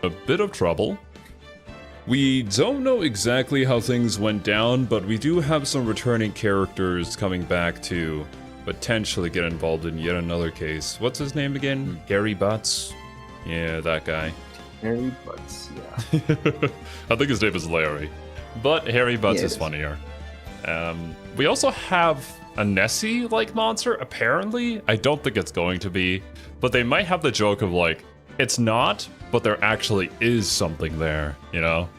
a bit of trouble. We don't know exactly how things went down, but we do have some returning characters coming back to potentially get involved in yet another case. What's his name again? Gary Butts? Yeah, that guy. Harry Butts, yeah. I think his name is Larry. But Harry Butts is funnier. We also have a Nessie-like monster, apparently. I don't think it's going to be. But they might have the joke of like, it's not, but there actually is something there, you know?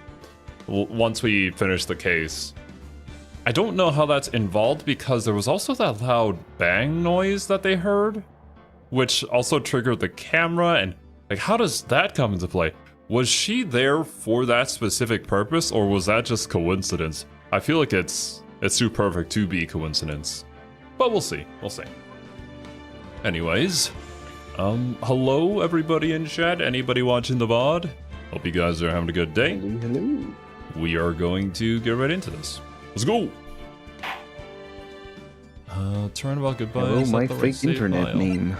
Once we finish the case. I don't know how that's involved because there was also that loud bang noise that they heard, which also triggered the camera, and like, how does that come into play? Was she there for that specific purpose, or was that just coincidence? I feel like it's too perfect to be coincidence. But we'll see. We'll see. Anyways, hello everybody in chat. Anybody watching the VOD? Hope you guys are having a good day. Hello. We are going to get right into this. Let's go. Turnabout goodbye. Hello, my fake internet name.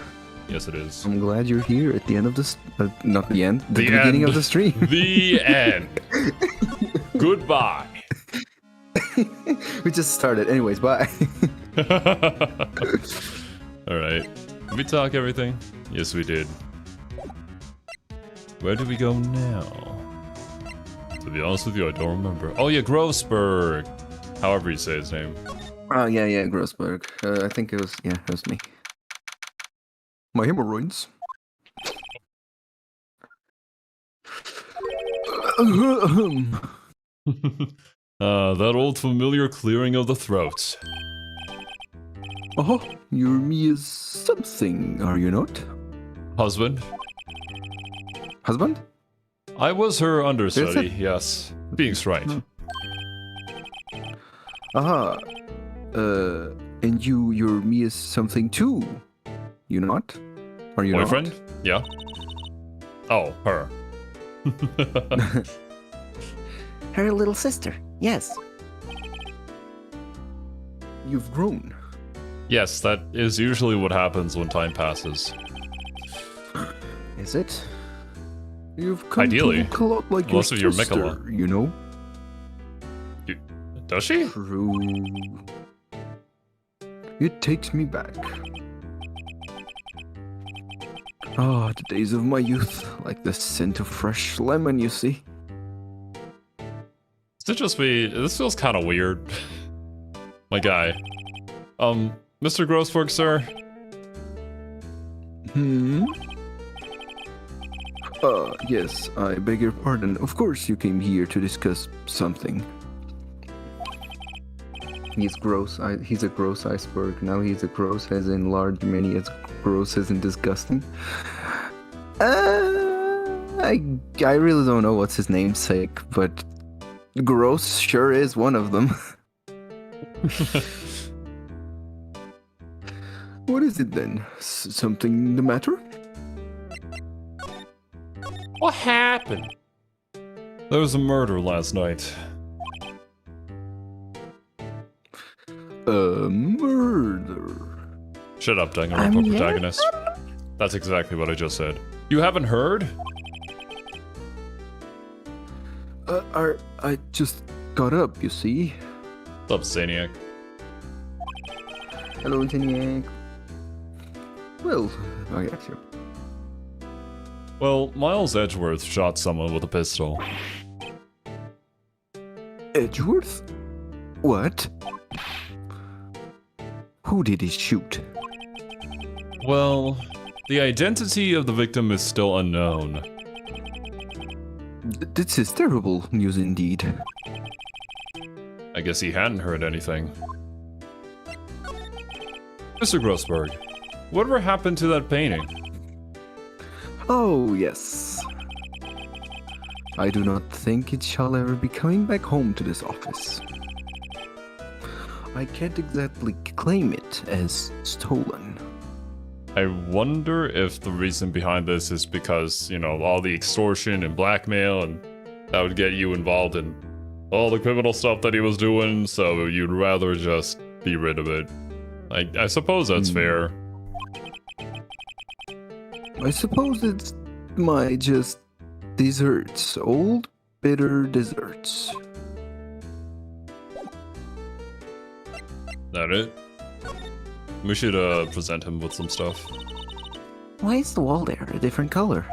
Yes, it is. I'm glad you're here at the end of this. Not the end. The beginning of the stream. The end. Goodbye. We just started. Anyways, bye. Alright. Did we talk everything? Yes, we did. Where do we go now? To be honest with you, I don't remember. Oh yeah, Grossberg. However you say his name. Oh, yeah, Grossberg. I think it was me. My hemorrhoids. That old familiar clearing of the throat. Oh, you're me as something, are you not? Husband? Husband? I was her understudy, yes. Being's right. Aha. And you're me as something too. You not? Are you boyfriend? not? Yeah. Oh, her. Her little sister, yes. You've grown. Yes, that is usually what happens when time passes. Is it? You've come Ideally, to look a lot like most your of your sister, Michaela. you know? Does she? True. It takes me back. Ah, the days of my youth, like the scent of fresh lemon, you see. Is it just me? This feels kind of weird. My guy. Mr. Grossberg, sir? Yes, I beg your pardon. Of course you came here to discuss something. He's gross. He's a gross iceberg. Now he's a gross as in large, many as gross as in disgusting. I really don't know what's his namesake, but gross sure is one of them. What is it then? Something the matter? What happened? There was a murder last night. A murder? Shut up, Danganronpa protagonist. That's exactly what I just said. You haven't heard? I just got up, you see. What's up, Zaniac? Hello, Zaniac. Well, I got you. Well, Miles Edgeworth shot someone with a pistol. Edgeworth? What? Who did he shoot? Well, the identity of the victim is still unknown. This is terrible news indeed. I guess he hadn't heard anything. Mr. Grossberg, whatever happened to that painting? Oh, yes. I do not think it shall ever be coming back home to this office. I can't exactly claim it as stolen. I wonder if the reason behind this is because, you know, all the extortion and blackmail, and that would get you involved in all the criminal stuff that he was doing, so you'd rather just be rid of it. I suppose that's fair. I suppose it's my just Desserts. Old, bitter desserts. That it? We should present him with some stuff. Why is the wall there a different color?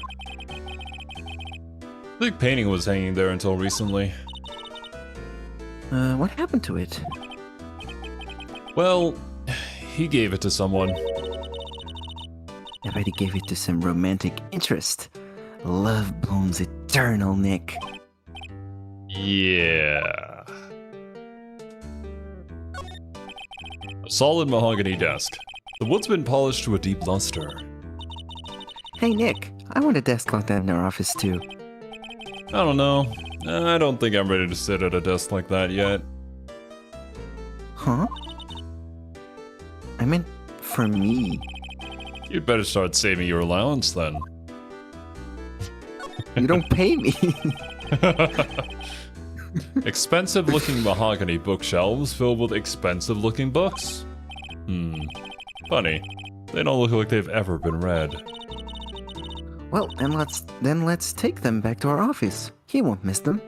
The painting was hanging there until recently. What happened to it? Well, he gave it to someone. I bet he gave it to some romantic interest. Love blooms eternal, Nick. Yeah. A solid mahogany desk. The wood's been polished to a deep luster. Hey, Nick. I want a desk like that in our office, too. I don't know. I don't think I'm ready to sit at a desk like that yet. Huh? I meant for me. You'd better start saving your allowance then. You don't pay me. Expensive-looking mahogany bookshelves filled with expensive-looking books. Funny. They don't look like they've ever been read. Well, then let's take them back to our office. He won't miss them.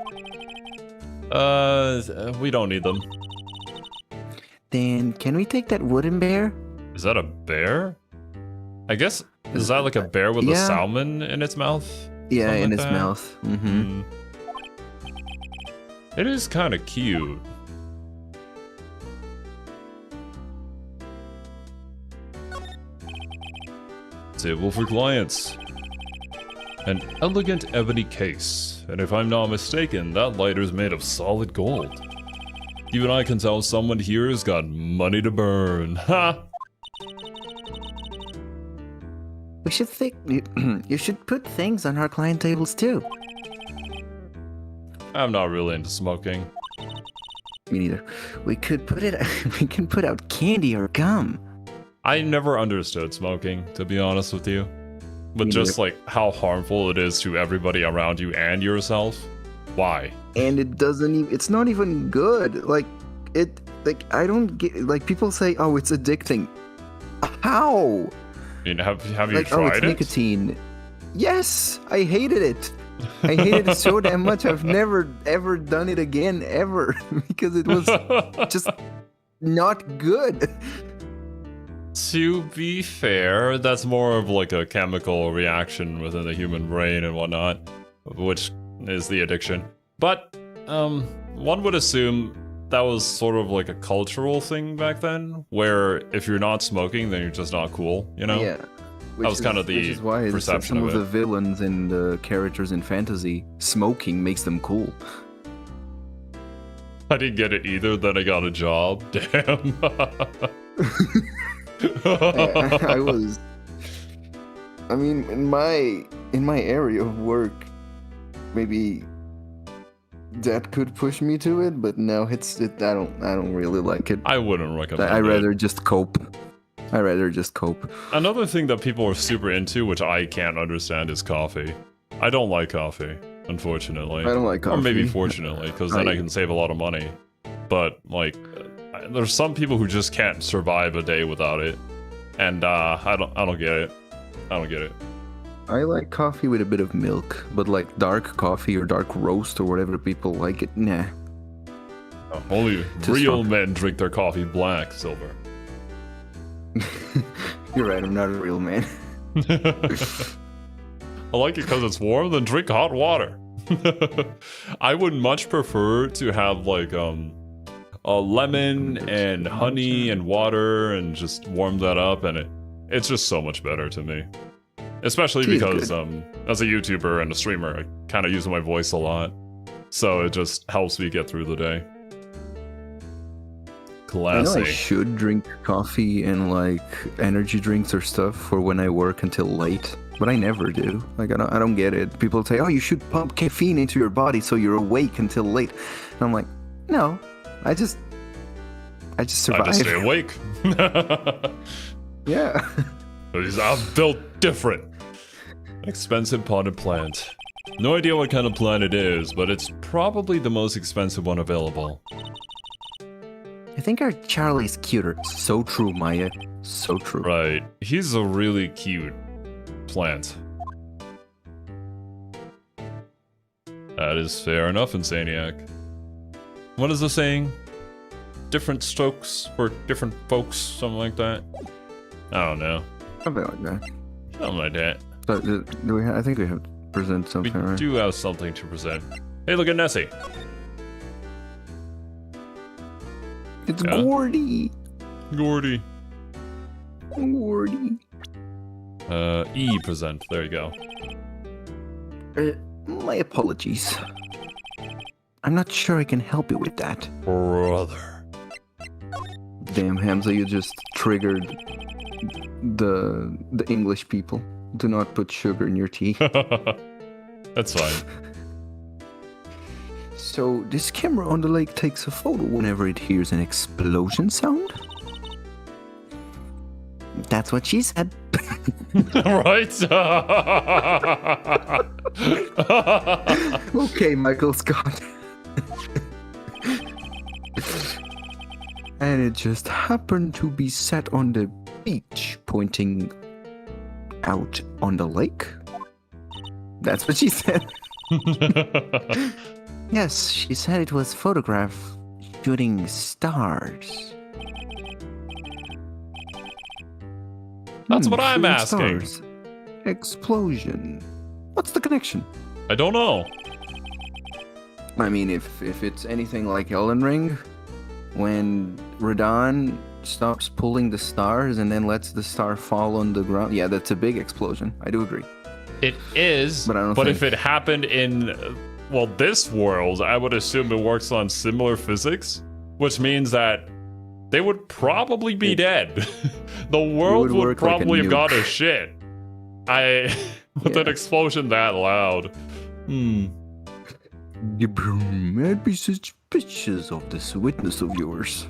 We don't need them. Then can we take that wooden bear? Is that a bear? I guess, is that like a bear with a salmon in its mouth? Yeah, Something in like its that? mouth. Mm-hmm. It is kind of cute. Table for clients. An elegant ebony case, and if I'm not mistaken, that lighter's made of solid gold. Even I can tell someone here has got money to burn. Ha! We should think. You should put things on our client tables too. I'm not really into smoking. Me neither. We could put it. We can put out candy or gum. I never understood smoking, to be honest with you. But just like how harmful it is to everybody around you and yourself. Why? And it doesn't even. It's not even good. Like it. Like I don't get. Like people say, oh, it's addicting. How? I mean, have you Like, tried oh, it's it? nicotine. Yes, I hated it. I hated it so damn much. I've never ever done it again ever because it was just not good. To be fair, that's more of like a chemical reaction within the human brain and whatnot, which is the addiction. But one would assume that was sort of like a cultural thing back then, where if you're not smoking, then you're just not cool, you know? Yeah. That was kind of the which is why perception some of of the it. villains and the characters in fantasy, smoking makes them cool. I didn't get it either, then I got a job. Damn. I was. I mean, in my area of work, maybe that could push me to it, but no, I don't really like it. I wouldn't recommend I'd it. rather just cope. Another thing that people are super into, which I can't understand, is coffee. I don't like coffee, unfortunately. I don't like coffee. Or maybe fortunately, because then I can save a lot of money. But, like, there's some people who just can't survive a day without it. And, I don't get it. I don't get it. I like coffee with a bit of milk, but like dark coffee or dark roast or whatever people like it, nah. Only real men drink their coffee black, Silver. You're right, I'm not a real man. I like it because it's warm, then drink hot water. I would much prefer to have like a lemon and honey and water and just warm that up, and it's just so much better to me. Especially because as a YouTuber and a streamer, I kind of use my voice a lot, so it just helps me get through the day. Classy. I know I should drink coffee and like energy drinks or stuff for when I work until late, but I never do. Like I don't get it. People say, "Oh, you should pump caffeine into your body so you're awake until late." And I'm like, "No, I just survive." I just stay awake. Yeah. I'm built different. Expensive potted plant. No idea what kind of plant it is, but it's probably the most expensive one available. I think our Charlie's cuter. So true, Maya. So true. Right. He's a really cute plant. That is fair enough, Insaniac. What is the saying? Different strokes for different folks, something like that. I don't know. Something like that. Something like that. So, do we I think we have to present something, We right? do have something to present. Hey, look at Nessie. It's Yeah? Gordy. Gordy. Gordy. E present. There you go. My apologies. I'm not sure I can help you with that. Brother. Damn, Hamza, you just triggered the English people. Do not put sugar in your tea. That's fine. So, this camera on the lake takes a photo whenever it hears an explosion sound? That's what she said. Right? Okay, Michael Scott. And it just happened to be set on the beach, pointing out on the lake? That's what she said. Yes, she said it was photograph shooting stars. That's what I'm shooting asking. stars. Explosion. What's the connection? I don't know. I mean, if it's anything like Elden Ring, when Radon stops pulling the stars and then lets the star fall on the ground, yeah, that's a big explosion. I do agree. It is, But I don't but think- if it happened in, well, this world, I would assume it works on similar physics, which means that they would probably be dead. The world would would work like a probably have gone to nuke. shit. With an Yeah. explosion that loud. You might be suspicious of this witness of yours.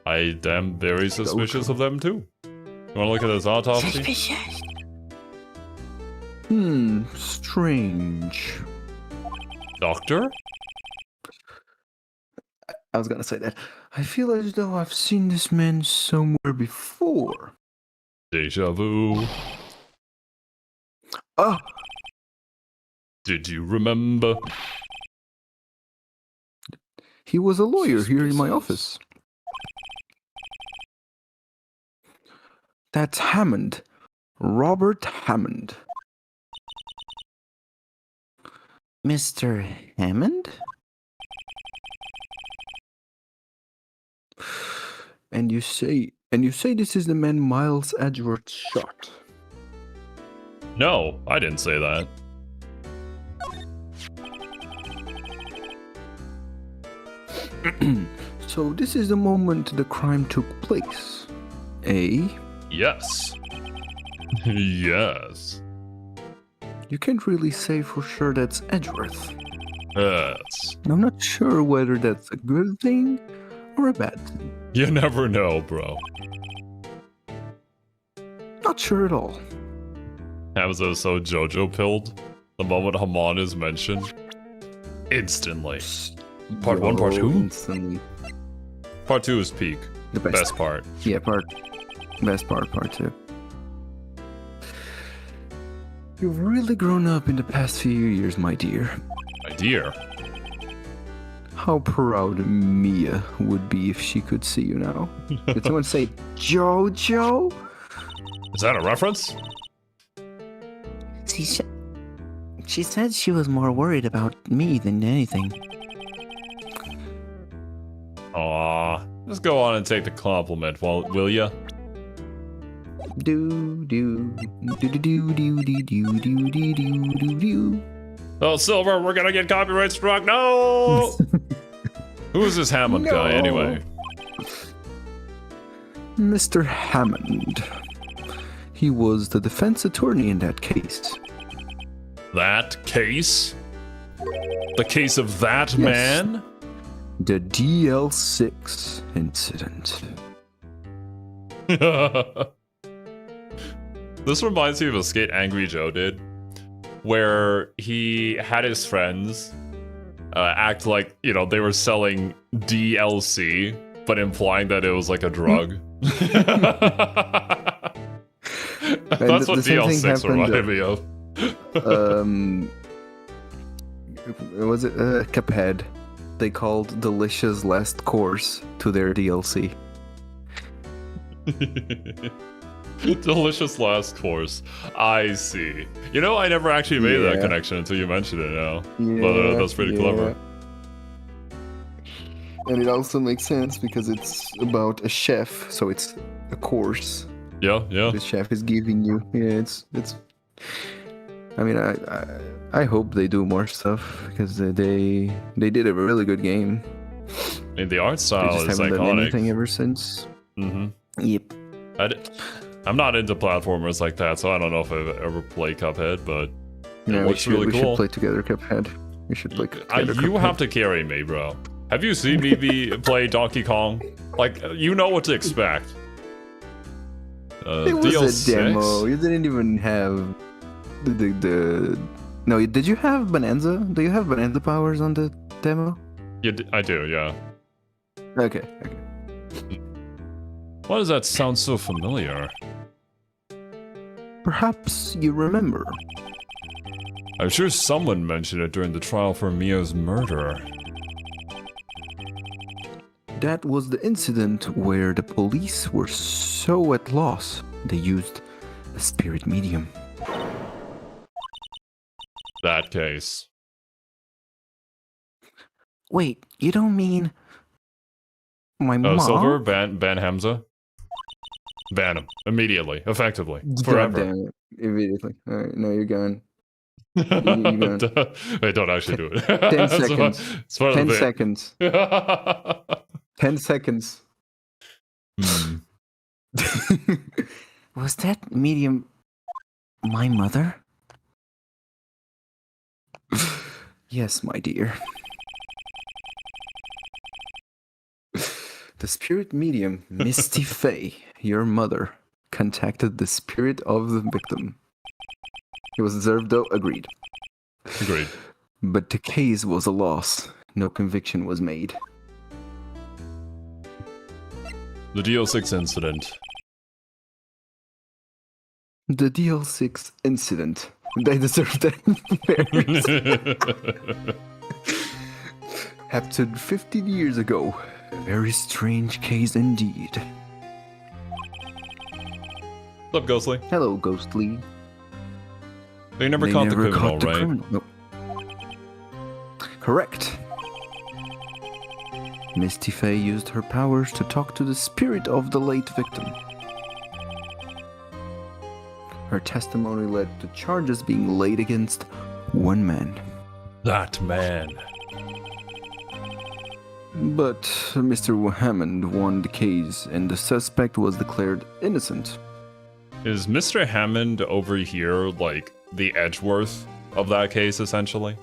I am very suspicious of them too. You want to look at his autopsy? Strange. Doctor? I was gonna say that. I feel as though I've seen this man somewhere before. Deja vu. Ah, Did you remember? he was a lawyer here in my office. That's Hammond. Robert Hammond. Mr. Hammond? And you say this is the man Miles Edgeworth shot. No, I didn't say that. So this is the moment the crime took place. Eh? Yes. Yes. You can't really say for sure that's Edgeworth. Yes. I'm not sure whether that's a good thing or a bad thing. You never know, bro. Not sure at all. Hamza is so JoJo pilled. The moment Haman is mentioned, instantly. Part one, part two? Instantly. Part 2 is peak. The Best part. Yeah, best part 2. You've really grown up in the past few years, my dear. My dear. How proud Mia would be if she could see you now. Did someone say Jojo? Is that a reference? She said she was more worried about me than anything. Aw. Just go on and take the compliment, will ya? Do do do do do do do do do do do do. Oh, Silver, we're gonna get copyright struck. No! Who is this Hammond guy, No. anyway? Mr. Hammond. He was the defense attorney in that case. That case? The case of that Yes. man? The DL6 incident. This reminds me of a skit Angry Joe did, where he had his friends act like, you know, they were selling DLC, but implying that it was like a drug. That's the what same thing DL6 happened, reminded me of. Was it Cuphead? They called Delicious Last Course to their DLC. Delicious last course. I see. You know, I never actually made that connection until you mentioned it now. But that's pretty clever. And it also makes sense because it's about a chef, so it's a course. Yeah. The chef is giving you. Yeah, it's. I mean, I hope they do more stuff because they did a really good game. And the art style they just is haven't done iconic. anything ever since. Mm-hmm. Yep. I'm not into platformers like that, so I don't know if I've ever played Cuphead, but it looks really cool. We should play together, Cuphead. We should play together. You have to carry me, bro. Have you seen me play Donkey Kong? Like, you know what to expect. It was DL6? a demo. You didn't even have the. No, did you have Bonanza? Do you have Bonanza powers on the demo? I do, yeah. Okay. Why does that sound so familiar? Perhaps you remember. I'm sure someone mentioned it during the trial for Mia's murder. That was the incident where the police were so at loss, they used a spirit medium. That case. Wait, you don't mean my mom? Silver, ban Hamza. Ban him immediately, effectively, forever. Damn it. Immediately. All right, no, you're gone. You're gone. Wait, don't actually do it. 10 seconds. It's part 10 of the seconds. 10 seconds. Was that medium my mother? Yes, my dear. The spirit medium, Misty Faye, your mother, contacted the spirit of the victim. It was observed, though, agreed. Agreed. But the case was a loss. No conviction was made. The DL6 incident. The DL6 incident. They deserve that. Happened 15 years ago. A very strange case indeed. What's up, Ghostly? Hello, Ghostly. They never caught the criminal, right? Nope. Correct. Misty Faye used her powers to talk to the spirit of the late victim. Her testimony led to charges being laid against one man. That man. But Mr. Hammond won the case and the suspect was declared innocent. Is Mr. Hammond over here like the Edgeworth of that case, essentially?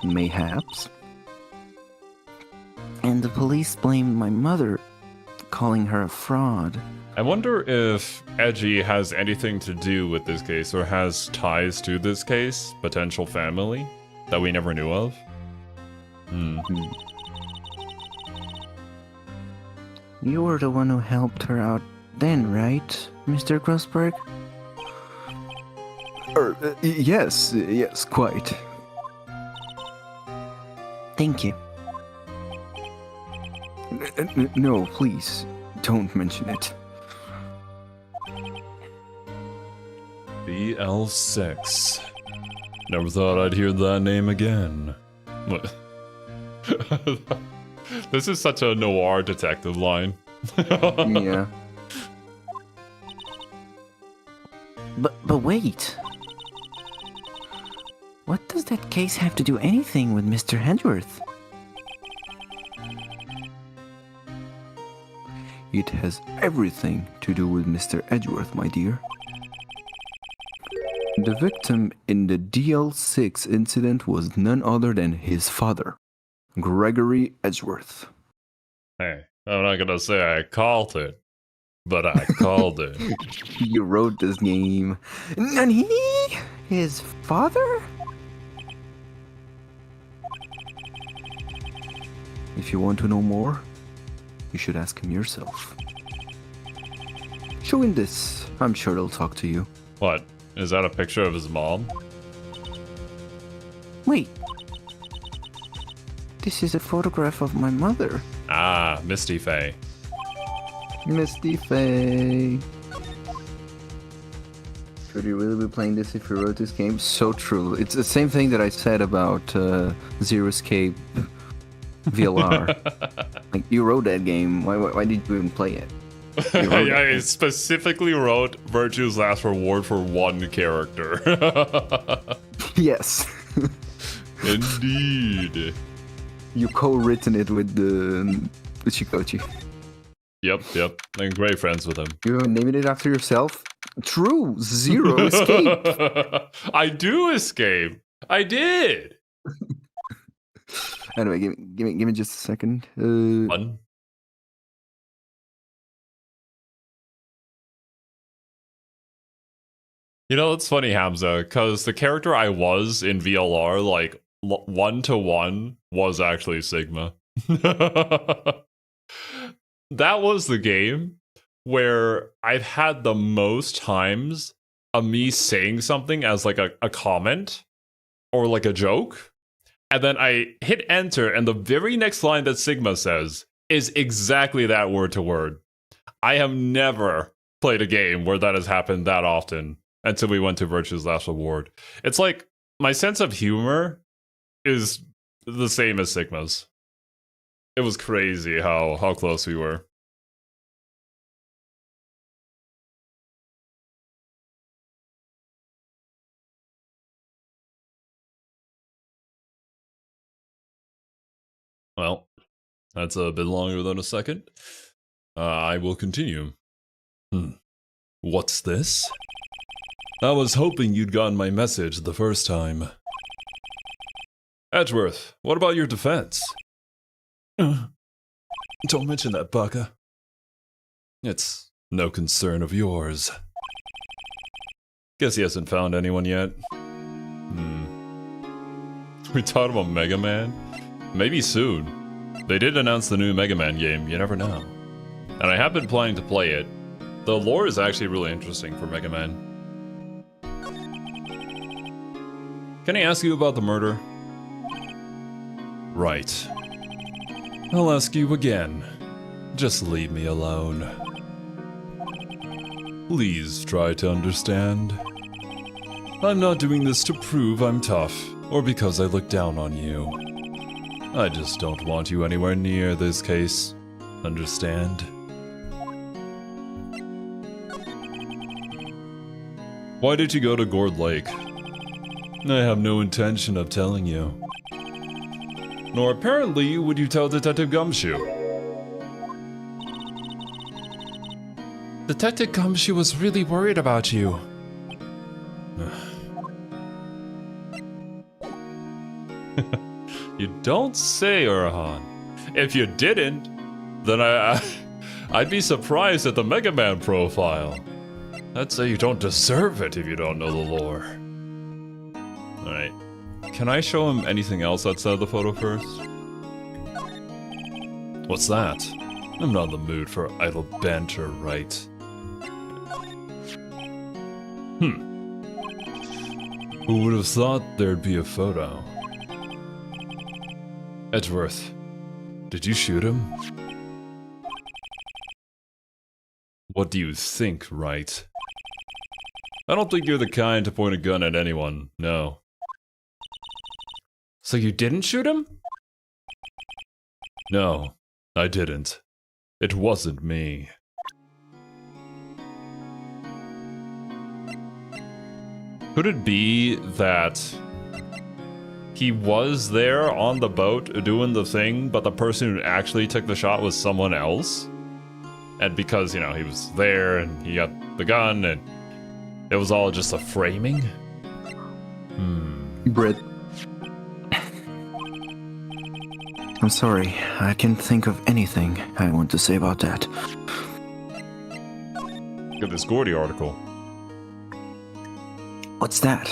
Mayhaps. And the police blamed my mother, calling her a fraud. I wonder if Edgey has anything to do with this case or has ties to this case, potential family, that we never knew of. You were the one who helped her out then, right, Mr. Grossberg? Yes, quite. Thank you. No, please, don't mention it. BL6. Never thought I'd hear that name again. This is such a noir detective line. Yeah. But wait. What does that case have to do anything with Mr. Hedgeworth? It has everything to do with Mr. Edgeworth, my dear. The victim in the DL6 incident was none other than his father, Gregory Edgeworth. Hey, I'm not gonna say I called it, but I called it. You wrote this game. Nani? His father? If you want to know more, you should ask him yourself. Show him this. I'm sure he'll talk to you. What? Is that a picture of his mom? Wait. This is a photograph of my mother. Ah, Misty Faye. Misty Faye. Could you really be playing this if you wrote this game? So true. It's the same thing that I said about Zero Escape VLR. Like, you wrote that game. Why did you even play it? I specifically wrote Virtue's Last Reward for one character. Yes. Indeed. You co-written it with the Chikochi. Yep. I'm great friends with him. You named it after yourself? True. Zero Escape. I do escape. I did. Anyway, give me just a second. One. You know, it's funny, Hamza, because the character I was in VLR, like, 1-to-1, was actually Sigma. That was the game where I've had the most times of me saying something as, like, a comment or, like, a joke, and then I hit enter, and the very next line that Sigma says is exactly that word to word. I have never played a game where that has happened that often. Until we went to Virtue's Last Reward. It's like, my sense of humor is the same as Sigma's. It was crazy how close we were. Well, that's a bit longer than a second. I will continue. What's this? I was hoping you'd gotten my message the first time. Edgeworth, what about your defense? Don't mention that, Baka. It's no concern of yours. Guess he hasn't found anyone yet. We talked about Mega Man? Maybe soon. They did announce the new Mega Man game, you never know. And I have been planning to play it. The lore is actually really interesting for Mega Man. Can I ask you about the murder? Right. I'll ask you again. Just leave me alone. Please try to understand. I'm not doing this to prove I'm tough, or because I look down on you. I just don't want you anywhere near this case. Understand? Why did you go to Gourd Lake? I have no intention of telling you. Nor apparently would you tell Detective Gumshoe. Detective Gumshoe was really worried about you. You don't say, Urhan. If you didn't, then I'd be surprised at the Mega Man profile. I'd say you don't deserve it if you don't know the lore. Alright. Can I show him anything else outside of the photo first? What's that? I'm not in the mood for idle banter, right? Who would have thought there'd be a photo? Edgeworth, did you shoot him? What do you think, right? I don't think you're the kind to point a gun at anyone, no. So you didn't shoot him? No, I didn't. It wasn't me. Could it be that he was there on the boat doing the thing, but the person who actually took the shot was someone else? And because, you know, he was there and he got the gun and it was all just a framing? Brett. I'm sorry, I can't think of anything I want to say about that. Look at this Gordy article. What's that?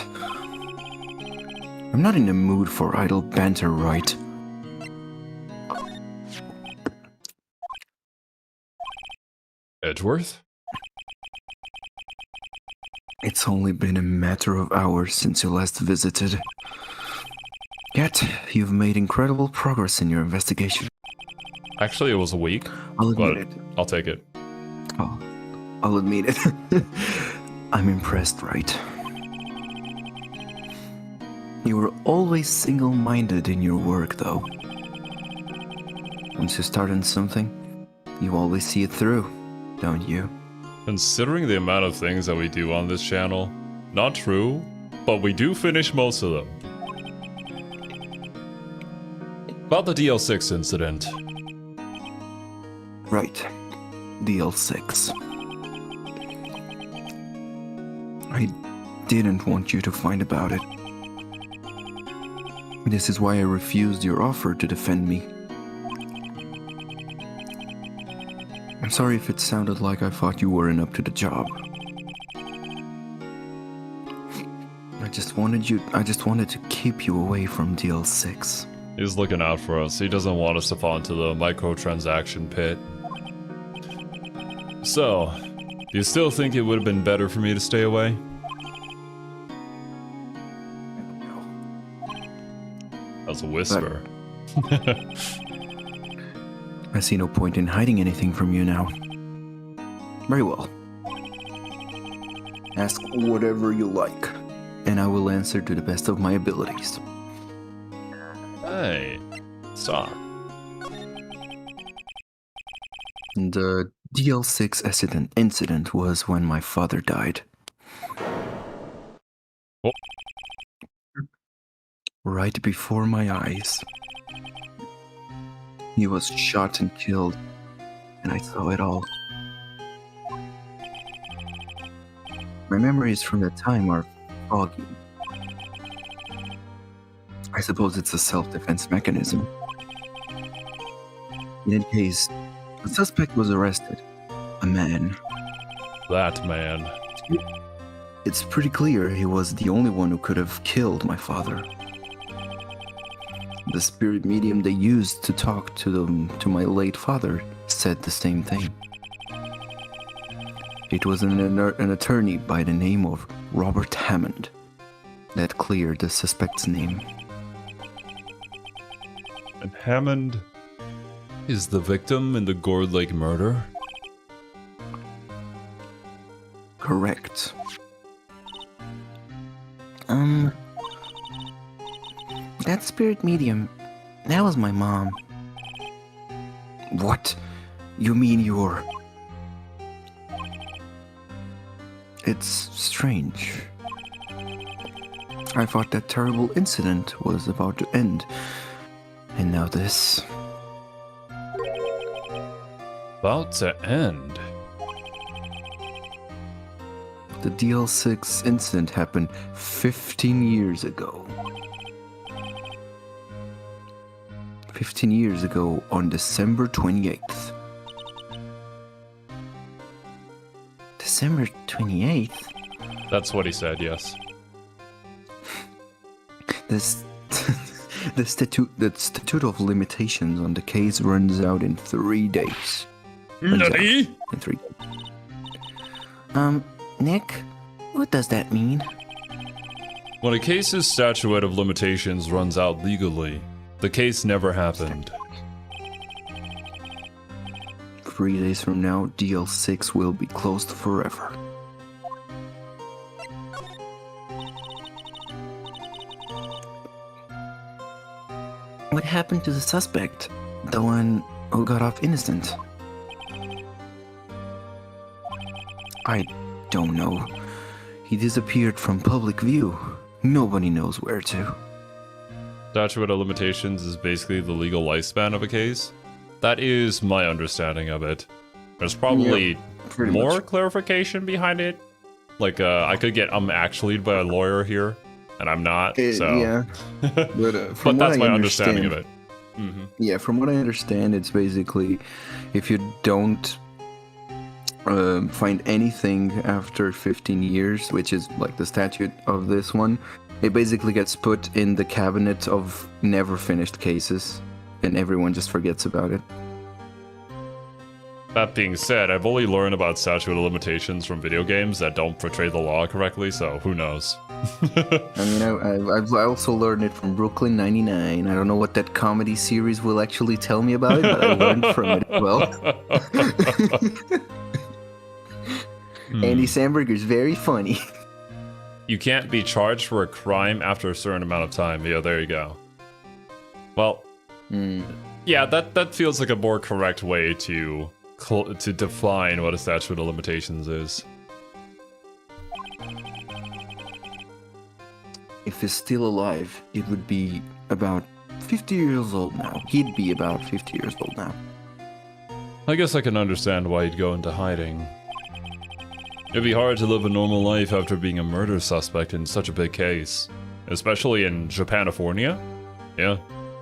I'm not in the mood for idle banter, right? Edgeworth? It's only been a matter of hours since you last visited. Yet, you've made incredible progress in your investigation. Actually, it was a week, I'll admit but it. I'll take it. Oh, I'll admit it. I'm impressed, right? You were always single-minded in your work, though. Once you start on something, you always see it through, don't you? Considering the amount of things that we do on this channel, not true, but we do finish most of them. About the DL6 incident. Right. DL6. I didn't want you to find about it. This is why I refused your offer to defend me. I'm sorry if it sounded like I thought you weren't up to the job. I just wanted to keep you away from DL6. He's looking out for us. He doesn't want us to fall into the microtransaction pit. So, do you still think it would have been better for me to stay away? That's a whisper. I see no point in hiding anything from you now. Very well. Ask whatever you like, and I will answer to the best of my abilities. Hey, stop. The DL6 incident was when my father died. Oh. Right before my eyes. He was shot and killed, and I saw it all. My memories from that time are foggy. I suppose it's a self-defense mechanism. In any case, the suspect was arrested. A man. That man. It's pretty clear he was the only one who could have killed my father. The spirit medium they used to talk to my late father said the same thing. It was an attorney by the name of Robert Hammond that cleared the suspect's name. And Hammond is the victim in the Gourd Lake murder? Correct. That spirit medium, that was my mom. What? You mean you're... It's strange. I thought that terrible incident was about to end. And now this. About to end? The DL6 incident happened 15 years ago. 15 years ago on December 28th. December 28th? That's what he said, yes. The statute of limitations on the case runs out in 3 days. Nutty? In 3 days. Nick, what does that mean? When a case's statute of limitations runs out legally, the case never happened. 3 days from now, DL6 will be closed forever. What happened to the suspect? The one who got off innocent? I don't know. He disappeared from public view. Nobody knows where to. Statute of limitations is basically the legal lifespan of a case. That is my understanding of it. There's probably more much clarification behind it. Like, I could get actually by a lawyer here, and I'm not, so... Yeah, but, but that's my understanding of it. Mm-hmm. Yeah, from what I understand, it's basically if you don't find anything after 15 years, which is like the statute of this one, it basically gets put in the cabinet of never finished cases, and everyone just forgets about it. That being said, I've only learned about statute of limitations from video games that don't portray the law correctly, so who knows? I mean, I've also learned it from Brooklyn 99. I don't know what that comedy series will actually tell me about it, but I learned from it as well. Andy Samberg is very funny. You can't be charged for a crime after a certain amount of time. Yeah, there you go. Well, yeah, that feels like a more correct way to define what a statute of limitations is. If he's still alive, it would be about 50 years old now. He'd be about 50 years old now. I guess I can understand why he'd go into hiding. It'd be hard to live a normal life after being a murder suspect in such a big case. Especially in Japanifornia. Yeah.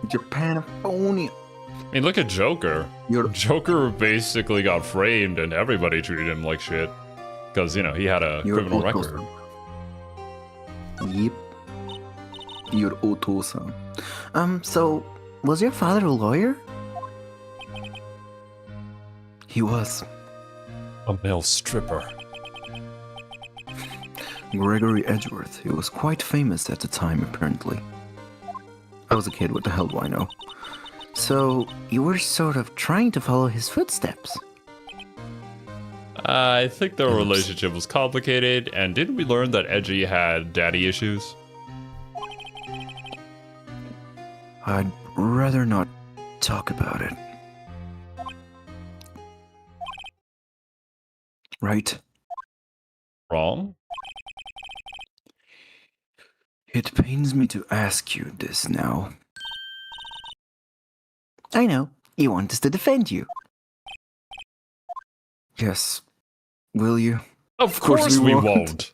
Japanifornia. I mean, look at Joker. Joker basically got framed and everybody treated him like shit. Because, you know, he had a criminal record. Yep. Your Otosan. So, was your father a lawyer? He was. A male stripper. Gregory Edgeworth. He was quite famous at the time, apparently. I was a kid, what the hell do I know? So, you were sort of trying to follow his footsteps. I think their relationship was complicated, and didn't we learn that Edgey had daddy issues? I'd rather not talk about it. Right? Wrong? It pains me to ask you this now. I know. You want us to defend you. Yes. Will you? Of course we won't.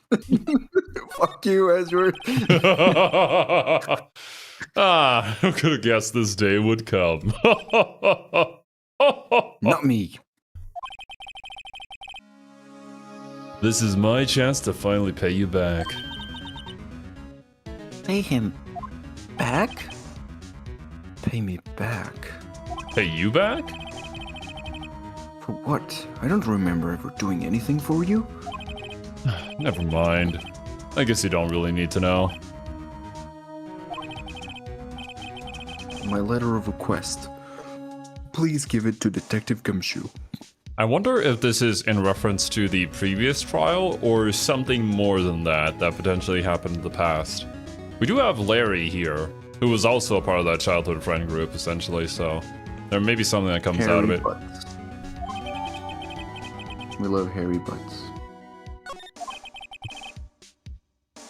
Fuck you, Ezra. Who could have guessed this day would come? Not me. This is my chance to finally pay you back. Pay him back? Pay me back. Pay you back? For what? I don't remember ever doing anything for you. Never mind. I guess you don't really need to know. My letter of request. Please give it to Detective Gumshoe. I wonder if this is in reference to the previous trial or something more than that potentially happened in the past. We do have Larry here, who was also a part of that childhood friend group, essentially, so there may be something that comes out of it. Butts. We love hairy butts.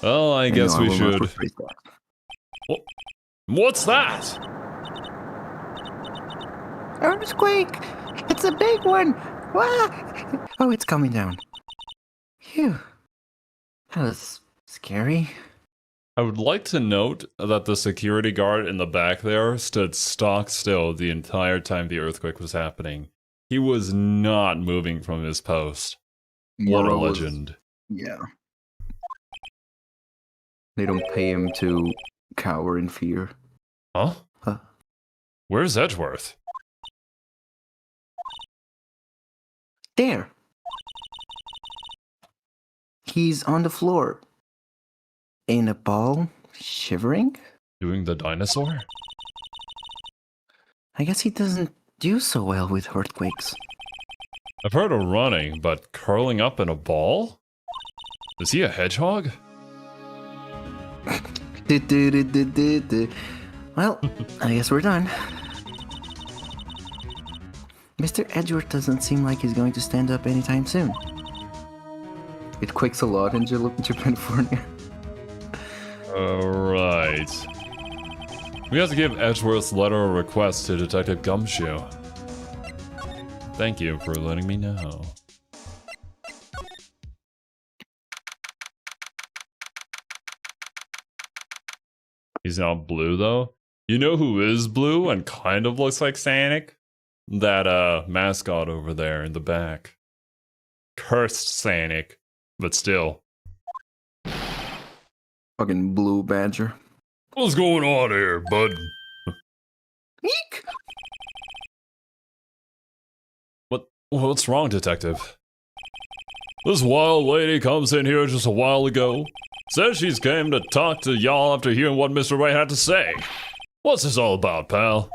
Well, I guess we should. What's that? Earthquake! It's a big one! Wah! Oh, it's coming down. Phew. That was scary. I would like to note that the security guard in the back there stood stock still the entire time the earthquake was happening. He was not moving from his post. What a legend. Yeah. They don't pay him to cower in fear. Huh? Where's Edgeworth? There. He's on the floor. In a ball, shivering? Doing the dinosaur? I guess he doesn't do so well with earthquakes. I've heard of running, but curling up in a ball? Is he a hedgehog? Well, I guess we're done. Mr. Edgeworth doesn't seem like he's going to stand up anytime soon. It quakes a lot in Japanifornia. Alright. We have to give Edgeworth's letter of request to Detective Gumshoe. Thank you for letting me know. He's not blue, though. You know who is blue and kind of looks like Sonic? That, mascot over there in the back. Cursed Sonic, but still. Fucking blue badger. What's going on here, bud? Eek! What's wrong, detective? This wild lady comes in here just a while ago, Says she's came to talk to y'all after hearing what Mr. Wright had to say. What's this all about, pal?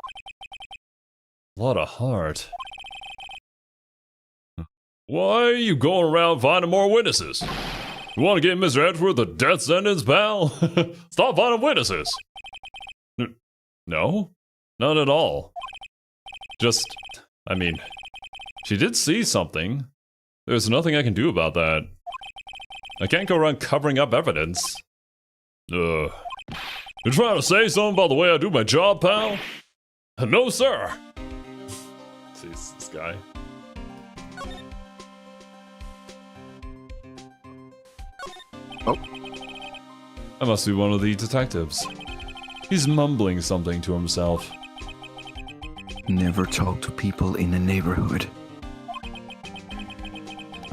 What a heart. Why are you going around finding more witnesses? You want to give Mr. Edgeworth a death sentence, pal? Stop finding witnesses! No? Not at all. Just, I mean, she did see something. There's nothing I can do about that. I can't go around covering up evidence. You trying to say something about the way I do my job, pal? No, sir! See, this guy. Oh. I must be one of the detectives. He's mumbling something to himself. Never talk to people in the neighborhood.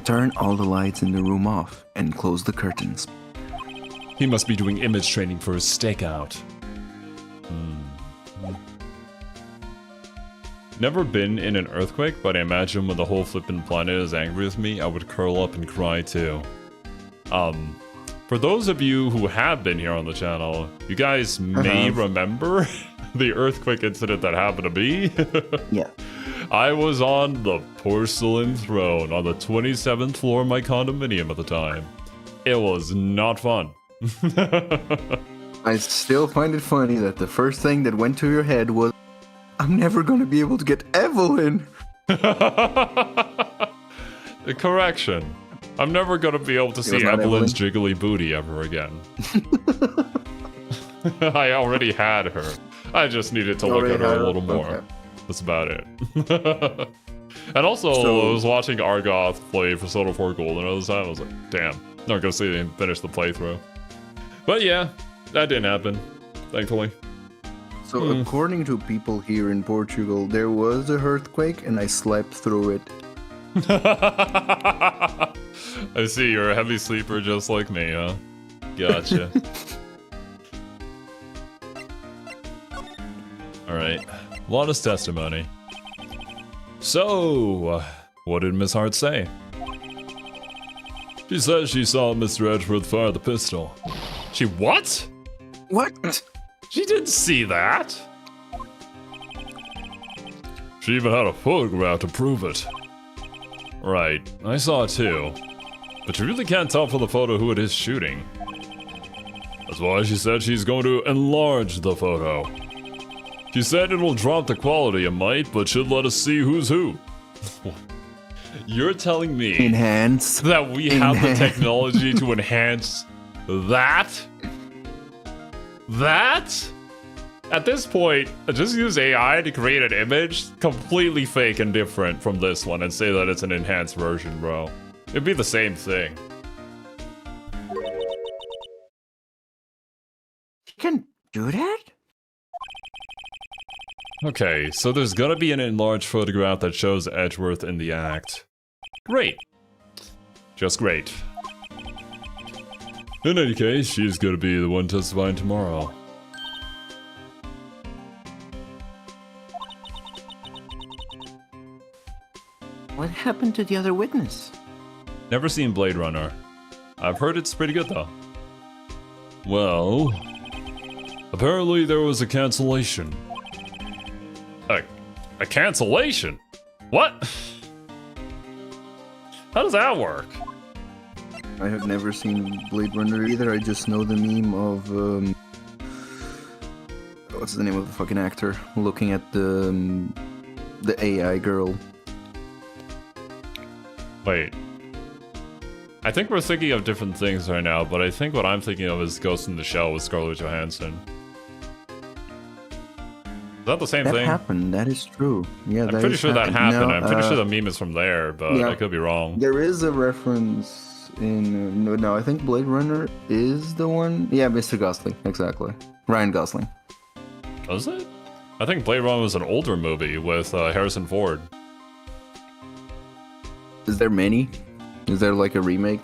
Turn all the lights in the room off and close the curtains. He must be doing image training for his stakeout. Never been in an earthquake, but I imagine when the whole flippin' planet is angry with me, I would curl up and cry too. For those of you who have been here on the channel, you guys may remember the earthquake incident that happened to me. Yeah. I was on the porcelain throne on the 27th floor of my condominium at the time. It was not fun. I still find it funny that the first thing that went to your head was, I'm never gonna be able to get Evelyn. Correction. I'm never gonna be able to see Evelyn's jiggly booty ever again. I already had her. I just needed to look at her a little more. Okay. That's about it. And also, I was watching Argoth play for Persona 4 Gold another time. I was like, damn, not gonna see him finish the playthrough. But yeah, that didn't happen, thankfully. So according to people here in Portugal, there was a earthquake and I slept through it. I see, you're a heavy sleeper just like me, huh? Gotcha. Alright, Lana's testimony. So, what did Miss Hart say? She says she saw Mr. Edgeworth fire the pistol. She what? What? She didn't see that. She even had a photograph to prove it. Right, I saw it too. But you really can't tell from the photo who it is shooting. That's why she said she's going to enlarge the photo. She said it'll drop the quality a mite, but should let us see who's who. You're telling me enhance that we have the technology to enhance that? That? At this point, just use AI to create an image completely fake and different from this one and say that it's an enhanced version, bro. It'd be the same thing. You can do that? Okay, so there's gonna be an enlarged photograph that shows Edgeworth in the act. Great. Just great. In any case, she's gonna be the one testifying tomorrow. What happened to the other witness? Never seen Blade Runner. I've heard it's pretty good though. Well, apparently there was a cancellation. A cancellation? What? How does that work? I have never seen Blade Runner either. I just know the meme of what's the name of the fucking actor looking at the AI girl. Wait. I think we're thinking of different things right now, but I think what I'm thinking of is Ghost in the Shell with Scarlett Johansson. Is that the same thing? That happened, that is true. Yeah, I'm pretty sure that happened. I'm pretty sure the meme is from there, but yeah, I could be wrong. There is a reference in... no, I think Blade Runner is the one... Yeah, Mr. Gosling, exactly. Ryan Gosling. Was it? I think Blade Runner was an older movie with Harrison Ford. Is there many? Is there like a remake?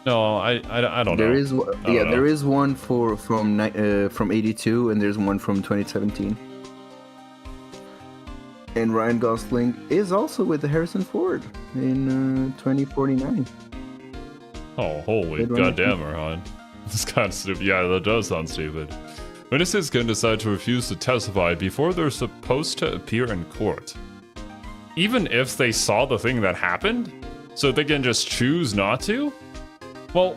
No, I don't know. There is, yeah, there is one from '82, and there's one from 2017. And Ryan Gosling is also with Harrison Ford in 2049. Oh, holy goddamn, Ryan! It's kind of stupid. Yeah, that does sound stupid. Witnesses can decide to refuse to testify before they're supposed to appear in court. Even if they saw the thing that happened? So they can just choose not to? Well,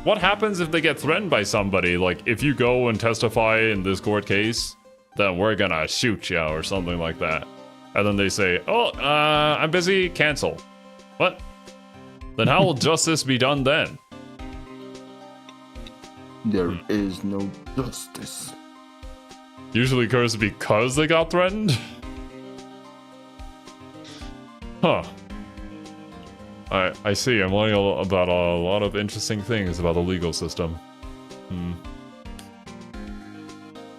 what happens if they get threatened by somebody? Like, if you go and testify in this court case, then we're gonna shoot you or something like that. And then they say, oh, I'm busy, cancel. What? Then how will justice be done then? There is no justice. Usually occurs because they got threatened? Huh. I see. I'm learning about a lot of interesting things about the legal system.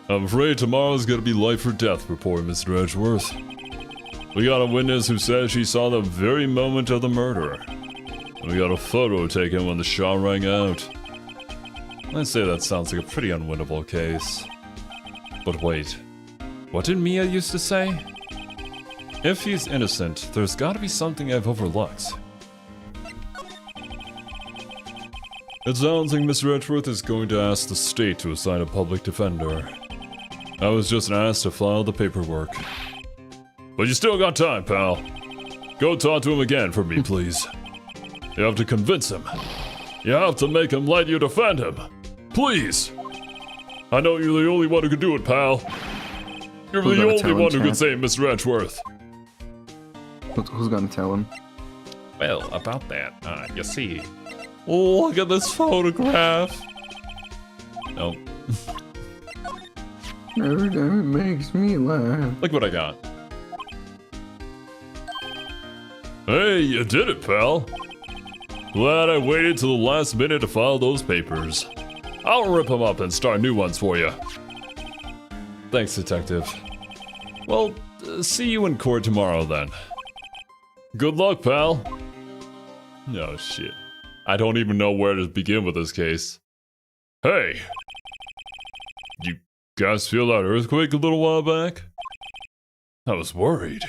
I'm afraid tomorrow's gonna be life or death report, Mr. Edgeworth. We got a witness who says she saw the very moment of the murder. And we got a photo taken when the shot rang out. I'd say that sounds like a pretty unwinnable case. But wait, what did Mia used to say? If he's innocent, there's gotta be something I've overlooked. It sounds like Mr. Edgeworth is going to ask the state to assign a public defender. I was just asked to file the paperwork. But you still got time, pal. Go talk to him again for me, please. You have to convince him. You have to make him let you defend him. Please. I know you're the only one who can do it, pal. You're the only one who can save Mr. Edgeworth. Who's gonna tell him? Well, about that, you see. Oh, look at this photograph. Nope. Every time it makes me laugh. Look what I got. Hey, you did it, pal. Glad I waited till the last minute to file those papers. I'll rip them up and start new ones for you. Thanks, Detective. Well, see you in court tomorrow then. Good luck, pal. Oh, shit. I don't even know where to begin with this case. Hey! You guys feel that earthquake a little while back? I was worried.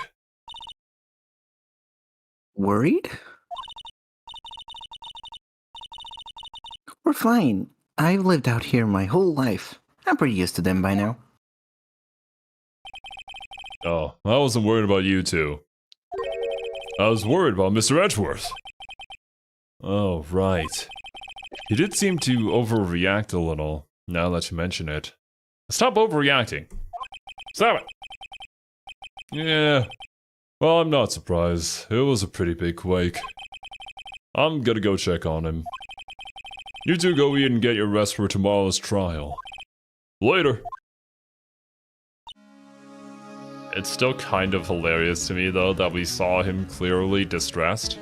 Worried? We're fine. I've lived out here my whole life. I'm pretty used to them by now. Oh, I wasn't worried about you two. I was worried about Mr. Edgeworth. Oh, right. He did seem to overreact a little, now that you mention it. Stop overreacting. Stop it! Yeah. Well, I'm not surprised. It was a pretty big quake. I'm gonna go check on him. You two go eat and get your rest for tomorrow's trial. Later! It's still kind of hilarious to me, though, that we saw him clearly distressed.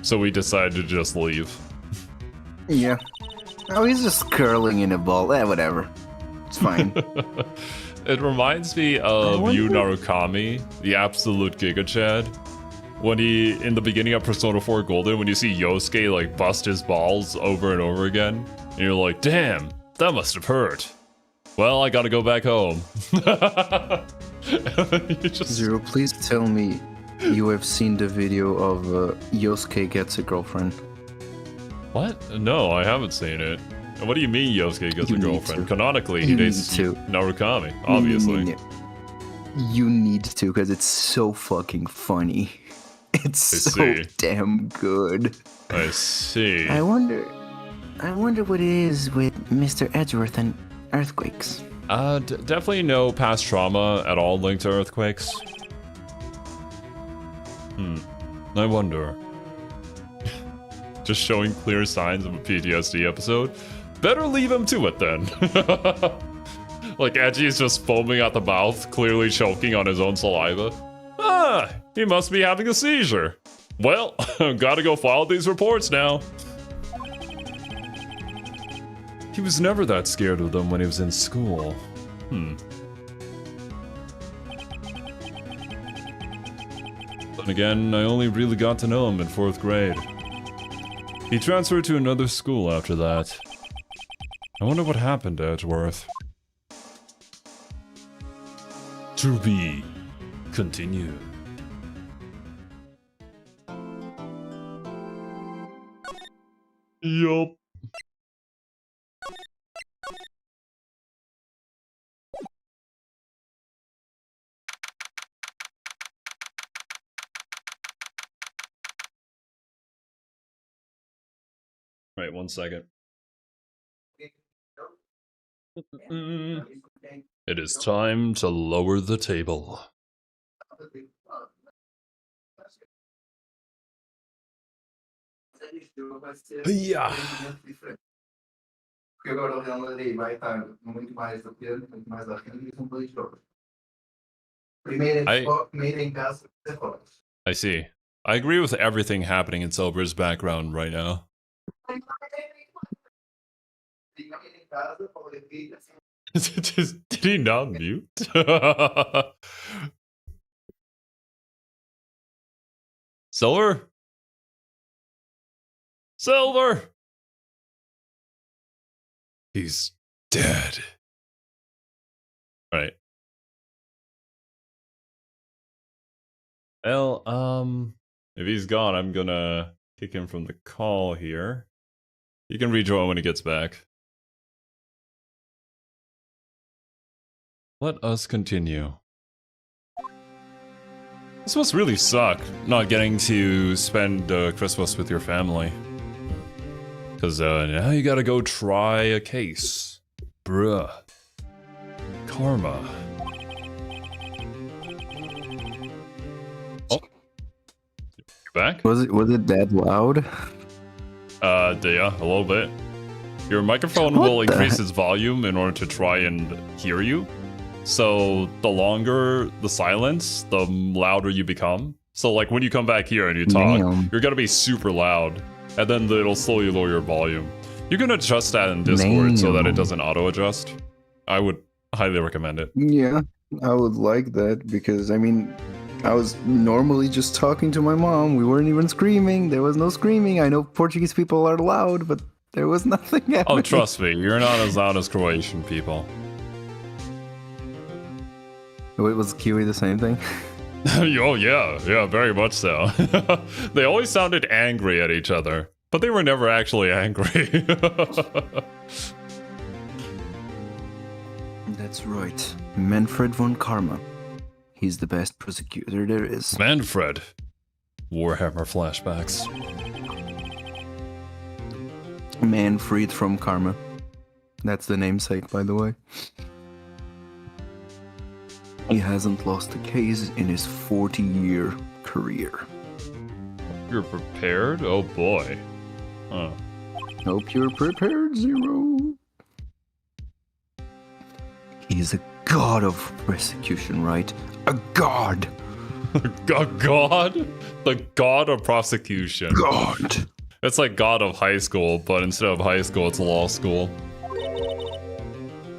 So we decided to just leave. Yeah. Oh, he's just curling in a ball. Whatever. It's fine. It reminds me of Yu Narukami, the absolute Giga Chad. When he, in the beginning of Persona 4 Golden, when you see Yosuke like bust his balls over and over again, and you're like, damn, that must have hurt. Well, I gotta go back home. Zero, please tell me you have seen the video of Yosuke gets a girlfriend. What? No, I haven't seen it. What do you mean Yosuke gets a girlfriend? Canonically, he dates Narukami, obviously. You need to, because it's so fucking funny. It's so damn good. I see. I wonder what it is with Mr. Edgeworth and earthquakes. Definitely no past trauma at all linked to earthquakes. I wonder. Just showing clear signs of a PTSD episode. Better leave him to it then. Like Edgey is just foaming at the mouth, clearly choking on his own saliva. Ah, he must be having a seizure. Well, gotta go file these reports now. He was never that scared of them when he was in school. Then again, I only really got to know him in 4th grade. He transferred to another school after that. I wonder what happened to Edgeworth. To be continued. Yup. Right, 1 second. It is time to lower the table. Yeah. I see. I agree with everything happening in Silver's background right now. Did he not mute? Silver? Silver! He's dead. Right. Well, if he's gone, I'm gonna kick him from the call here. You can rejoin when he gets back. Let us continue. This must really suck, not getting to spend Christmas with your family. Because now you gotta go try a case. Bruh. Karma. Oh. You back? Was it that loud? Yeah, a little bit. Your microphone will increase its volume in order to try and hear you. So the longer the silence, the louder you become. So like when you come back here and you talk, you're gonna be super loud, and then it'll slowly lower your volume. You can adjust that in Discord so that it doesn't auto-adjust. I would highly recommend it. Yeah, I would like that because, I mean, I was normally just talking to my mom. We weren't even screaming. There was no screaming. I know Portuguese people are loud, but there was nothing happening. Oh, trust me, you're not as loud as Croatian people. Wait, was Kiwi the same thing? Oh yeah, very much so. They always sounded angry at each other, but they were never actually angry. That's right. Manfred von Karma. He's the best prosecutor there is. Manfred. Warhammer flashbacks. Manfred from Karma. That's the namesake, by the way. He hasn't lost a case in his 40-year career. You're prepared? Oh boy. Huh. Hope you're prepared, Zero. He's a god of prosecution, right? A god! A god? The god of prosecution. God! It's like god of high school, but instead of high school, it's law school.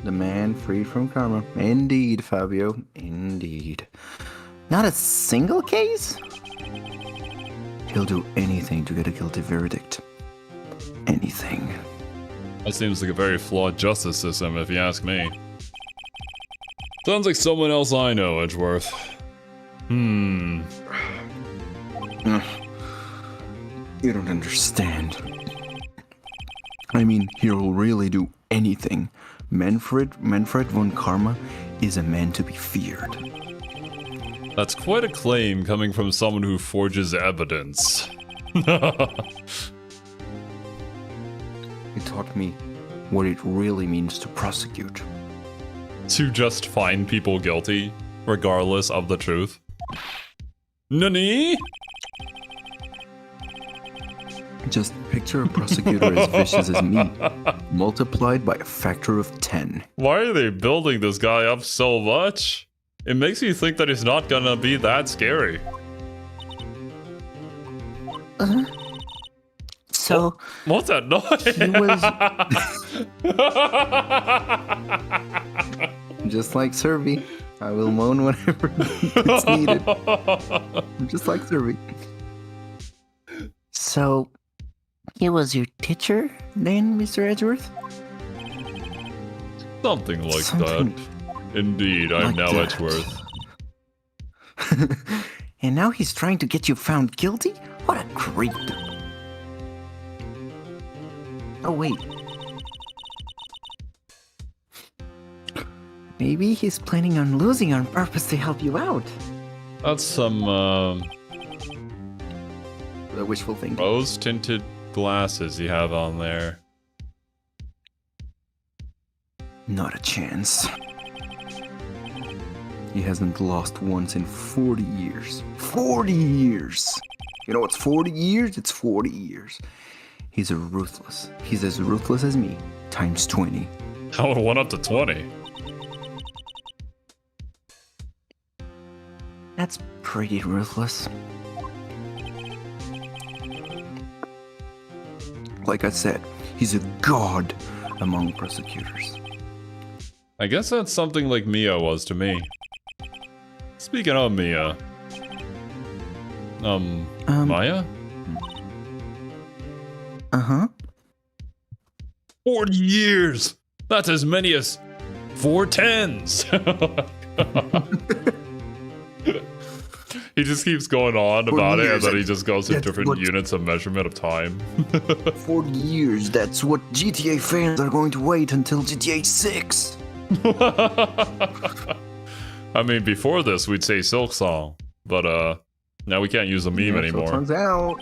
The man freed from karma. Indeed, Fabio. Indeed. Not a single case? He'll do anything to get a guilty verdict. Anything. That seems like a very flawed justice system, if you ask me. Sounds like someone else I know, Edgeworth. You don't understand. I mean, he'll really do anything. Manfred von Karma is a man to be feared. That's quite a claim coming from someone who forges evidence. He taught me what it really means to prosecute. To just find people guilty, regardless of the truth. Nani? Just picture a prosecutor as vicious as me, multiplied by a factor of 10. Why are they building this guy up so much? It makes you think that he's not gonna be that scary. So... What's that noise? He was... Just like Serby, I will moan whenever it's needed. Just like Serby. So... He was your teacher, then, Mr. Edgeworth? Something like that. Indeed, I'm now Edgeworth. And now he's trying to get you found guilty? What a creep. Oh, wait. Maybe he's planning on losing on purpose to help you out. That's some, wishful thinking. rose-tinted glasses you have on there. Not a chance. He hasn't lost once in 40 years. 40 years! You know what's 40 years? It's 40 years. He's ruthless. He's as ruthless as me, times 20. How would 1 up to 20? That's pretty ruthless. Like I said, he's a god among prosecutors. I guess that's something like Mia was to me. Speaking of Mia. Maya? Uh-huh. 40 years! That's as many as 4 10s! He just keeps going on about it, and then he just goes in different units of measurement of time. 40 years, that's what GTA fans are going to wait until GTA 6. I mean, before this, we'd say Silk Song, but now we can't use a meme anymore. Silk Song's out.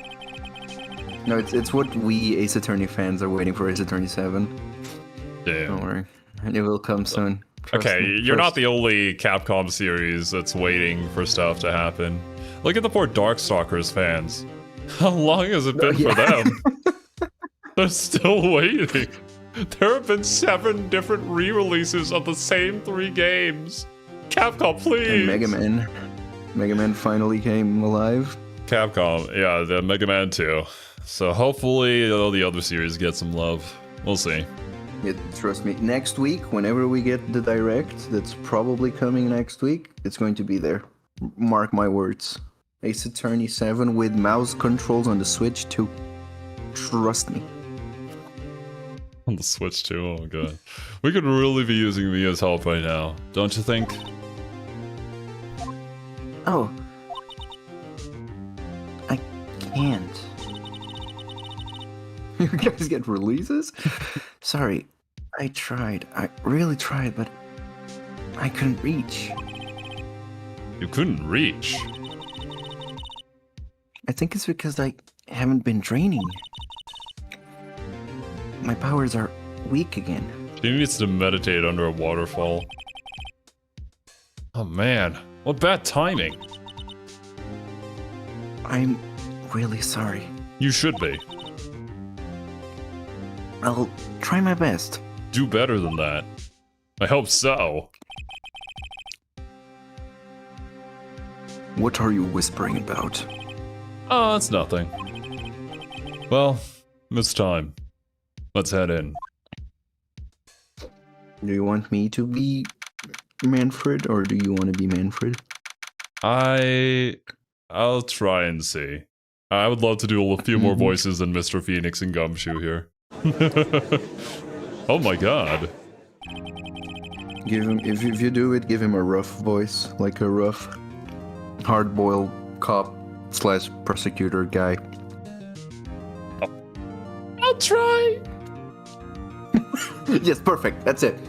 No, it's what we Ace Attorney fans are waiting for Ace Attorney 7. Damn. Don't worry, and it will come soon. Trust Okay, me. you're not the only Capcom series that's waiting for stuff to happen. Look at the poor Darkstalkers fans. How long has it been for them? They're still waiting. There have been 7 different re-releases of the same 3 games. Capcom, please! And Mega Man finally came alive. Capcom, yeah, the Mega Man 2. So hopefully all the other series get some love. We'll see. Yeah, trust me, next week, whenever we get the direct, that's probably coming next week, it's going to be there. Mark my words. Ace Attorney 7 with mouse controls on the Switch too. Trust me. On the Switch too, oh god. We could really be using Mia's help right now, don't you think? Oh. I can't. You guys get releases? Sorry, I tried. I really tried, but I couldn't reach. You couldn't reach? I think it's because I haven't been training. My powers are weak again. She needs to meditate under a waterfall. Oh man, what bad timing. I'm really sorry. You should be. I'll try my best. Do better than that. I hope so. What are you whispering about? Oh, it's nothing. Well, it's time. Let's head in. Do you want me to be Manfred, or do you want to be Manfred? I'll try and see. I would love to do a few more voices than Mr. Phoenix and Gumshoe here. Oh my god. Give him, if you do it, give him a rough voice, like a rough, hard-boiled cop / prosecutor guy. I'll try. Yes, perfect. That's it.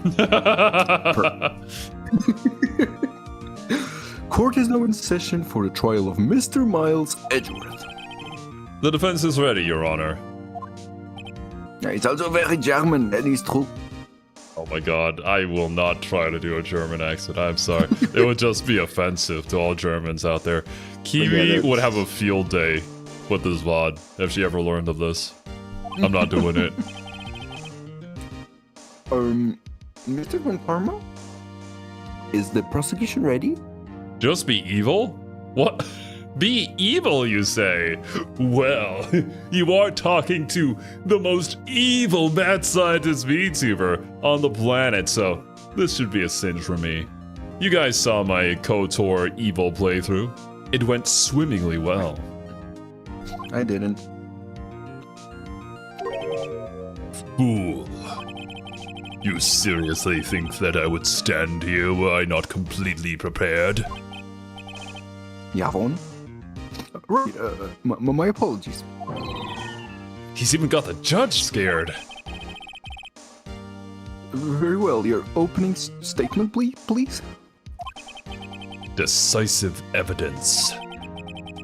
Court is now in session for the trial of Mr. Miles Edgeworth. The defense is ready, Your Honor. It's also very German, that is true. Oh my god, I will not try to do a German accent, I'm sorry. It would just be offensive to all Germans out there. Kiwi would have a field day with this VOD if she ever learned of this. I'm not doing it. Mr. Von Parma? Is the prosecution ready? Just be evil? What? Be evil, you say? Well, you are talking to the most evil mad scientist VTuber on the planet, so this should be a cinch for me. You guys saw my KOTOR evil playthrough. It went swimmingly well. I didn't. Fool. You seriously think that I would stand here were I not completely prepared? Javon? Right, my apologies. He's even got the judge scared. Very well, your opening statement, please? Decisive evidence.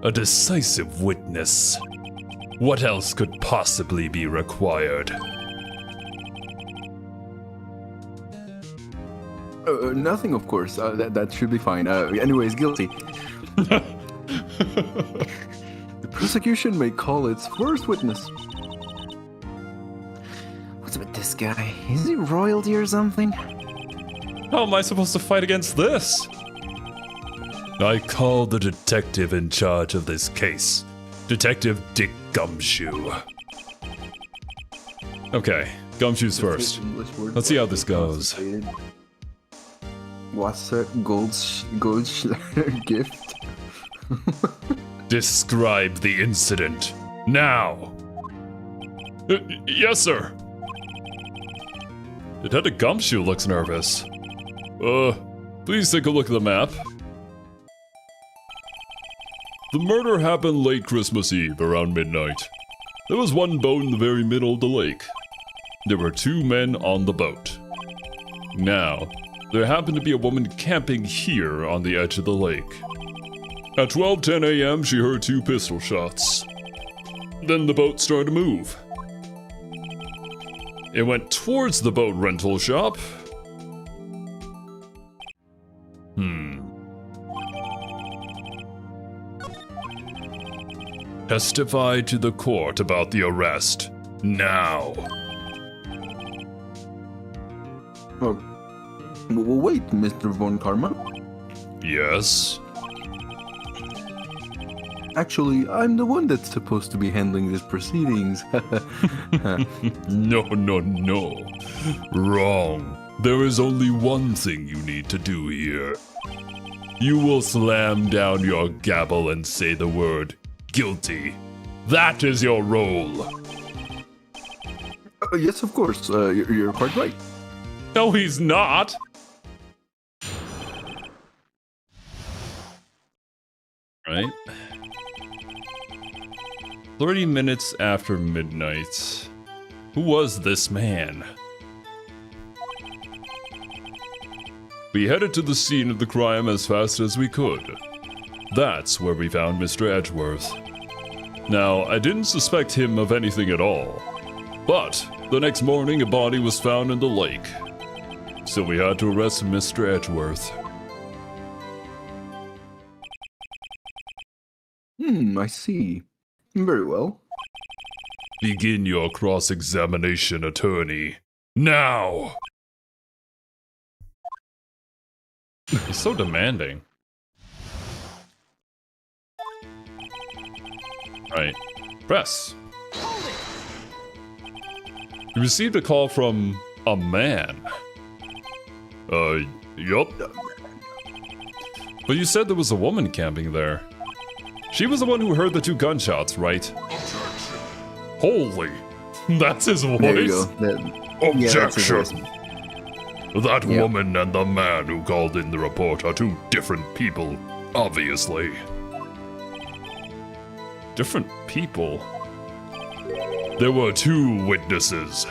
A decisive witness. What else could possibly be required? Nothing, of course. That should be fine. Anyways, guilty. The prosecution may call its first witness. What's with this guy? Is he royalty or something? How am I supposed to fight against this? I call the detective in charge of this case. Detective Dick Gumshoe. Okay, Gumshoe's first. Let's see how this goes. What's a gold gift? Describe the incident. Now! Yes, sir. Detective Gumshoe looks nervous. Please take a look at the map. The murder happened late Christmas Eve, around midnight. There was one boat in the very middle of the lake. There were 2 men on the boat. Now, there happened to be a woman camping here on the edge of the lake. At 12:10 a.m., she heard 2 pistol shots. Then the boat started to move. It went towards the boat rental shop. Testify to the court about the arrest. Now. Oh. Well, wait, Mr. Von Karma. Yes? Actually, I'm the one that's supposed to be handling these proceedings. No. Wrong. There is only one thing you need to do here. You will slam down your gavel and say the word guilty. That is your role. Yes, of course. You're quite right. No, he's not. Right? 30 minutes after midnight. Who was this man? We headed to the scene of the crime as fast as we could. That's where we found Mr. Edgeworth. Now, I didn't suspect him of anything at all. But the next morning a body was found in the lake. So we had to arrest Mr. Edgeworth. I see. Very well. Begin your cross-examination, attorney. Now! He's so demanding. Right. Press. You received a call from a man. Yup. But you said there was a woman camping there. She was the one who heard the 2 gunshots, right? Holy! That's his voice? There you go. Objection! That woman and the man who called in the report are 2 different people, obviously. Different people? There were 2 witnesses.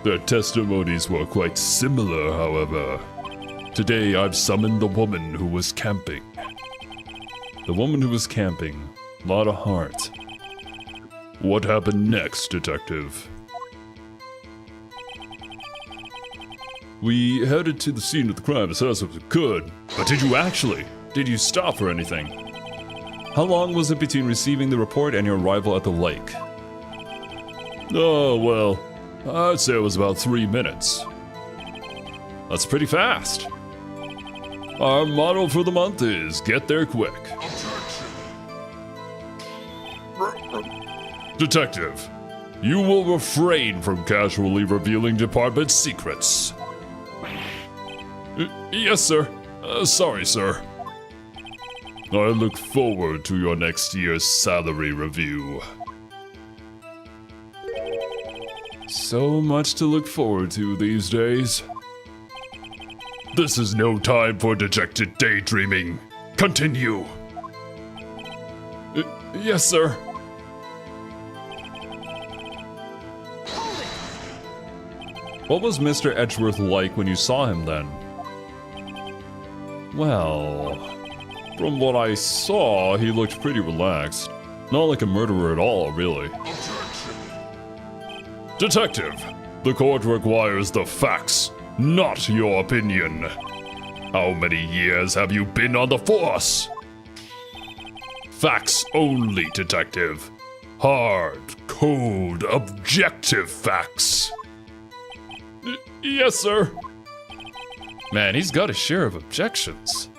Their testimonies were quite similar, however. Today I've summoned the woman who was camping. The woman who was camping. Lot of heart. What happened next, detective? We headed to the scene of the crime as fast as we could. But did you actually? Did you stop for anything? How long was it between receiving the report and your arrival at the lake? Oh, well, I'd say it was about 3 minutes. That's pretty fast. Our motto for the month is get there quick. Detective, you will refrain from casually revealing department secrets. Yes, sir. Sorry, sir. I look forward to your next year's salary review. So much to look forward to these days. This is no time for dejected daydreaming. Continue. Yes, sir. What was Mr. Edgeworth like when you saw him then? Well, From what I saw, he looked pretty relaxed. Not like a murderer at all, really. Detective, the court requires the facts, not your opinion. How many years have you been on the force? Facts only, detective. Hard, cold, objective facts. Yes, sir. Man, he's got a share of objections.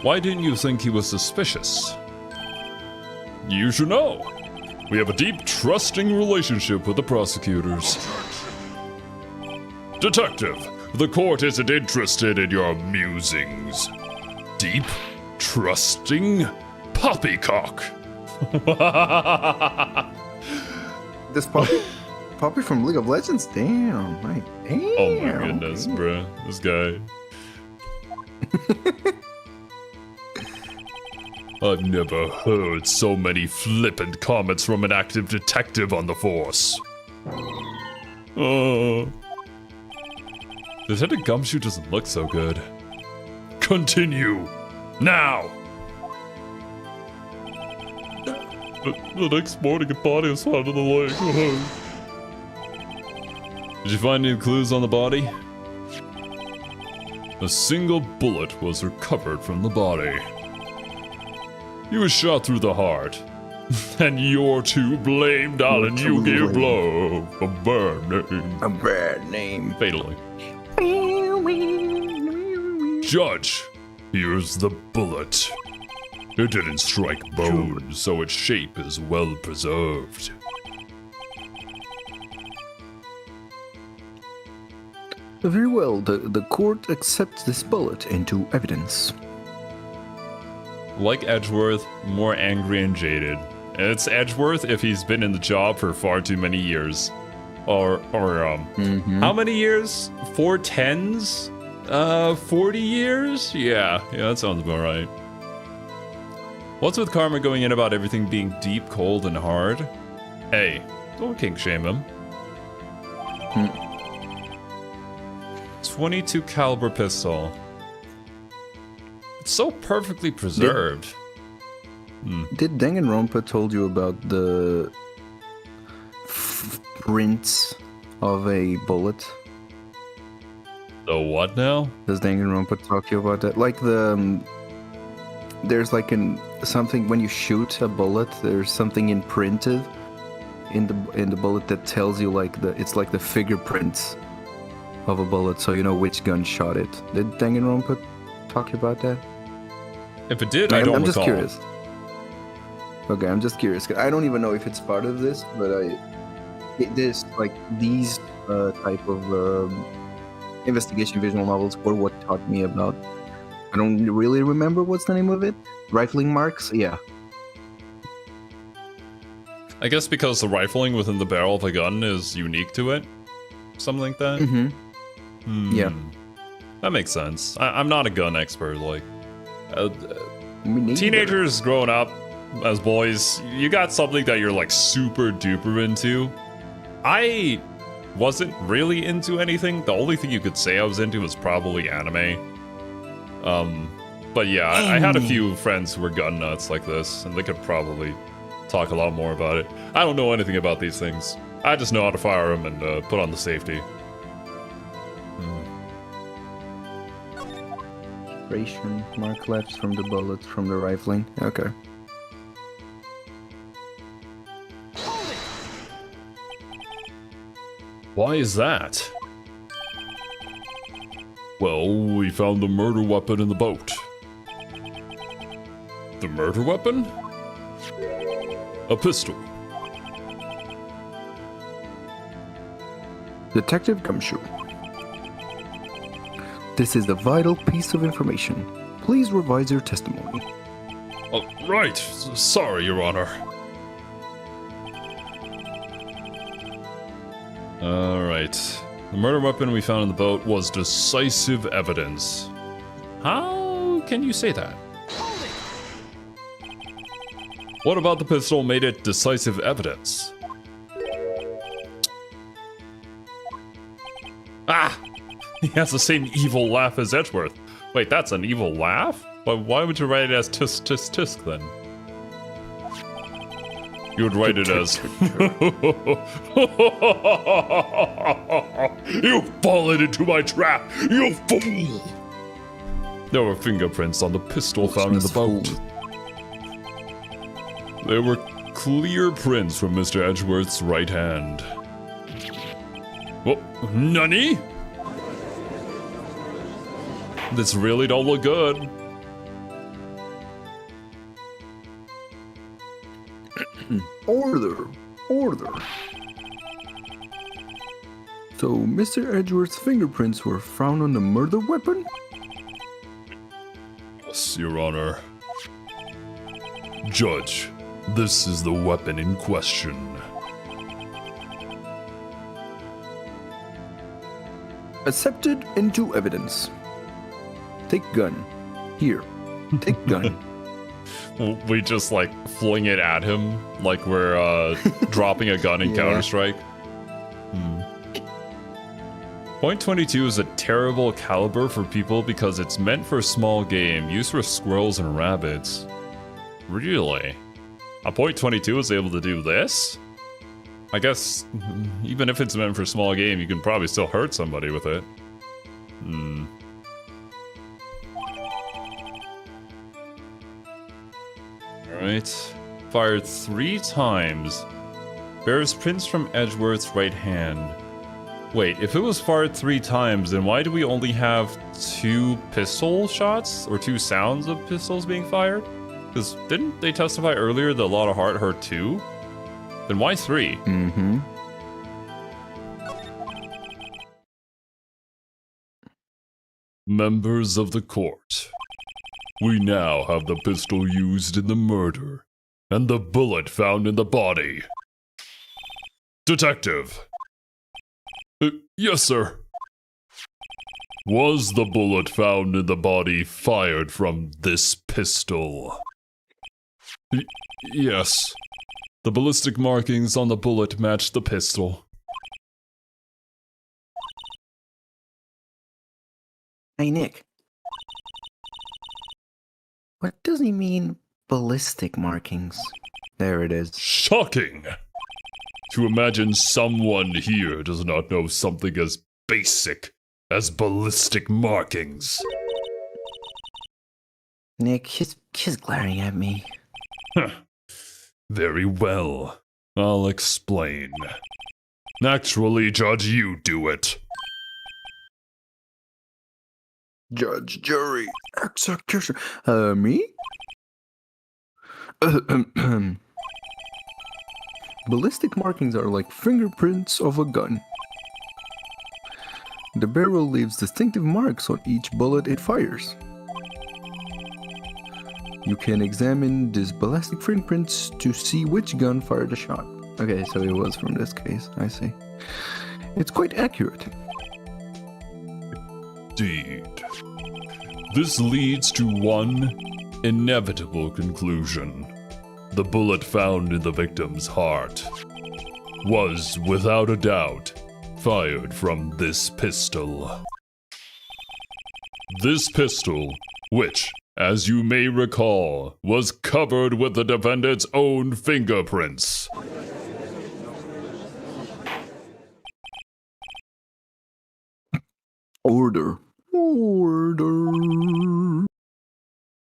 Why didn't you think he was suspicious? You should know. We have a deep, trusting relationship with the prosecutors. Detective, the court isn't interested in your musings. Deep, trusting, poppycock. This Poppy from League of Legends? Damn, damn. Oh my goodness, bruh. This guy. I've never heard so many flippant comments from an active detective on the force. Detective Gumshoe doesn't look so good. Continue. Now! The next morning, a body was found in the lake. Did you find any clues on the body? A single bullet was recovered from the body. He was shot through the heart. And you're to blame, darling. You give blow a bad name. A bad name. Fatally. Judge, here's the bullet. It didn't strike bone, so its shape is well preserved. Very well, the court accepts this bullet into evidence. Like Edgeworth, more angry and jaded. It's Edgeworth if he's been in the job for far too many years. How many years? 4 10s? 40 years? Yeah, that sounds about right. What's with Karma going in about everything being deep, cold, and hard? Hey, don't kink shame him. 22 caliber pistol. It's so perfectly preserved. Did Danganronpa told you about the prints of a bullet? The what now? Does Danganronpa talk to you about that? Like there's like something when you shoot a bullet, there's something imprinted in the bullet that tells you it's like the fingerprints of a bullet, so you know which gun shot it. Did Danganronpa talk about that? If it did, I don't I'm recall. just curious. Okay, I'm just curious. 'Cause I don't even know if it's part of this, but there's like these type of investigation visual novels were what taught me about. I don't really remember what's the name of it. Rifling marks? Yeah. I guess because the rifling within the barrel of a gun is unique to it. Something like that? Yeah. That makes sense. I'm not a gun expert. Like, Me neither. teenagers growing up as boys, you got something that you're like super duper into. I wasn't really into anything. The only thing you could say I was into was probably anime. But yeah, I had a few friends who were gun nuts like this, and they could probably talk a lot more about it. I don't know anything about these things. I just know how to fire them and put on the safety. Mark left from the bullets from the rifling. Okay. Why is that? Well, we found the murder weapon in the boat. The murder weapon? A pistol. Detective Gumshoe. This is a vital piece of information. Please revise your testimony. Oh, right. Sorry, Your Honor. Alright. The murder weapon we found in the boat was decisive evidence. How can you say that? What about the pistol made it decisive evidence? Ah! He has the same evil laugh as Edgeworth. Wait, that's an evil laugh? Why would you write it as tisk tisk tisk then? You would write it as... You've fallen into my trap, you fool! There were fingerprints on the pistol found in the boat. There were clear prints from Mr. Edgeworth's right hand. Oh, nani? This really don't look good. Order! Order! So, Mr. Edgeworth's fingerprints were found on the murder weapon? Yes, Your Honor. Judge, this is the weapon in question. Accepted into evidence. Take gun. Here. Take gun. We just like fling it at him like we're dropping a gun in Counter-Strike. .22 is a terrible caliber for people because it's meant for a small game, used for squirrels and rabbits. Really? A .22 is able to do this? I guess even if it's meant for a small game, you can probably still hurt somebody with it. Alright. Fired 3 times. Bears prints from Edgeworth's right hand. Wait, if it was fired 3 times, then why do we only have 2 pistol shots? Or 2 sounds of pistols being fired? Because didn't they testify earlier that a lot of heart hurt 2? Then why 3? Members of the court. We now have the pistol used in the murder, and the bullet found in the body. Detective. Yes, sir. Was the bullet found in the body fired from this pistol? Yes. The ballistic markings on the bullet match the pistol. Hey, Nick. What does he mean, ballistic markings? There it is. Shocking! To imagine someone here does not know something as basic as ballistic markings. Nick, she's glaring at me. Very well. I'll explain. Naturally, Judge, you do it. Judge, jury, execution. Me? Ballistic markings are like fingerprints of a gun. The barrel leaves distinctive marks on each bullet it fires. You can examine these ballistic fingerprints to see which gun fired the shot. Okay, so it was from this case, I see. It's quite accurate. Indeed. This leads to one inevitable conclusion. The bullet found in the victim's heart was, without a doubt, fired from this pistol. This pistol, which, as you may recall, was covered with the defendant's own fingerprints. Order. Order.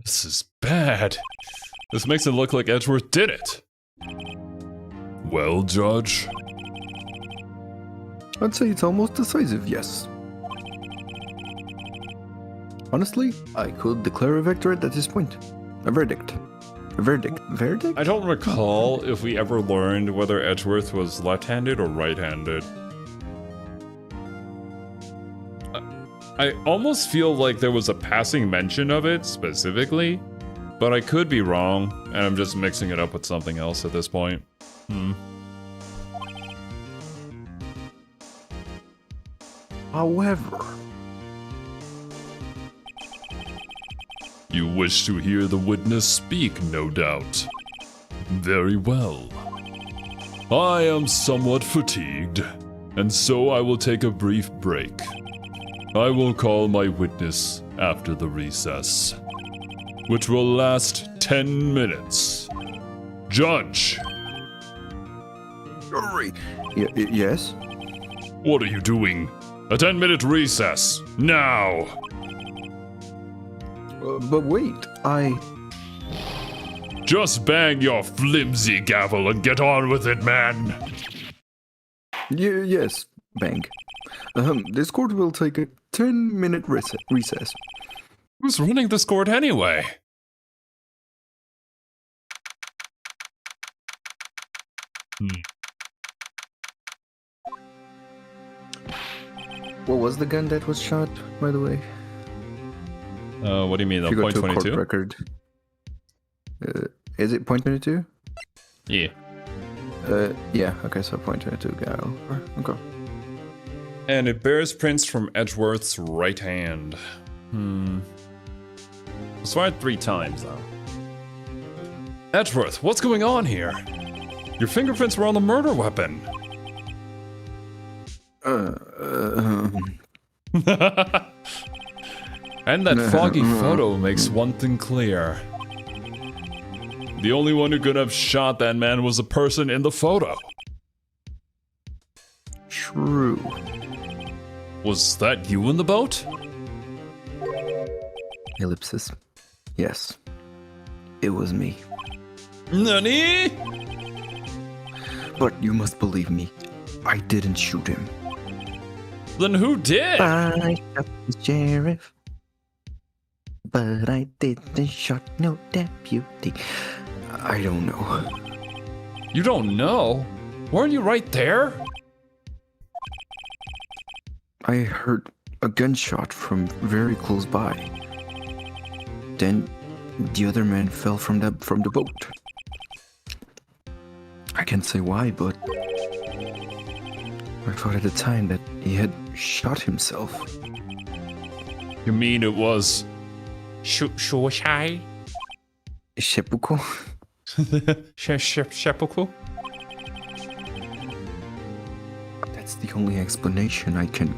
This is bad. This makes it look like Edgeworth did it. Well, Judge? I'd say it's almost decisive, yes. Honestly, I could declare a victory at this point. A verdict. A verdict. Verdict? I don't recall if we ever learned whether Edgeworth was left-handed or right-handed. I almost feel like there was a passing mention of it, specifically, but I could be wrong, and I'm just mixing it up with something else at this point. However... You wish to hear the witness speak, no doubt. Very well. I am somewhat fatigued, and so I will take a brief break. I will call my witness after the recess, which will last 10 minutes. Judge! Hurry! Yes? What are you doing? A 10-minute recess, now! But wait, Just bang your flimsy gavel and get on with it, man! Yes, bang. This court will take a 10-minute recess. Who's running this court anyway? What was the gun that was shot, by the way? What do you mean, the If you go to a court .22? record. Is it .22? Yeah. Yeah, okay, so .22 gal. Okay. And it bears prints from Edgeworth's right hand. It's fired 3 times, though. Edgeworth, what's going on here? Your fingerprints were on the murder weapon. And that foggy photo makes one thing clear. The only one who could have shot that man was the person in the photo. True. Was that you in the boat? Ellipsis. Yes. It was me. Nani? But you must believe me. I didn't shoot him. Then who did? I shot the sheriff. But I didn't shot no deputy. I don't know. You don't know? Weren't you right there? I heard a gunshot from very close by. Then the other man fell from the boat. I can't say why, but I thought at the time that he had shot himself. You mean it was Shushai? Seppuku? Seppuku? That's the only explanation I can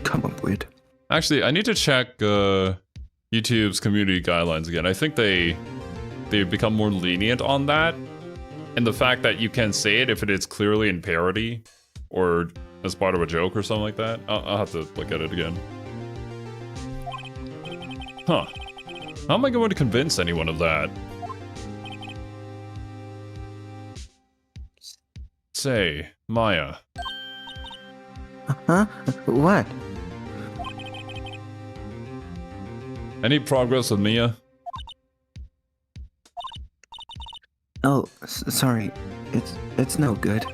come up with. Actually, I need to check YouTube's community guidelines again. I think they've become more lenient on that. And the fact that you can say it if it is clearly in parody or as part of a joke or something like that. I'll have to look at it again. Huh. How am I going to convince anyone of that? Say, Maya. Huh? What? Any progress with Mia? Oh, sorry. It's no good.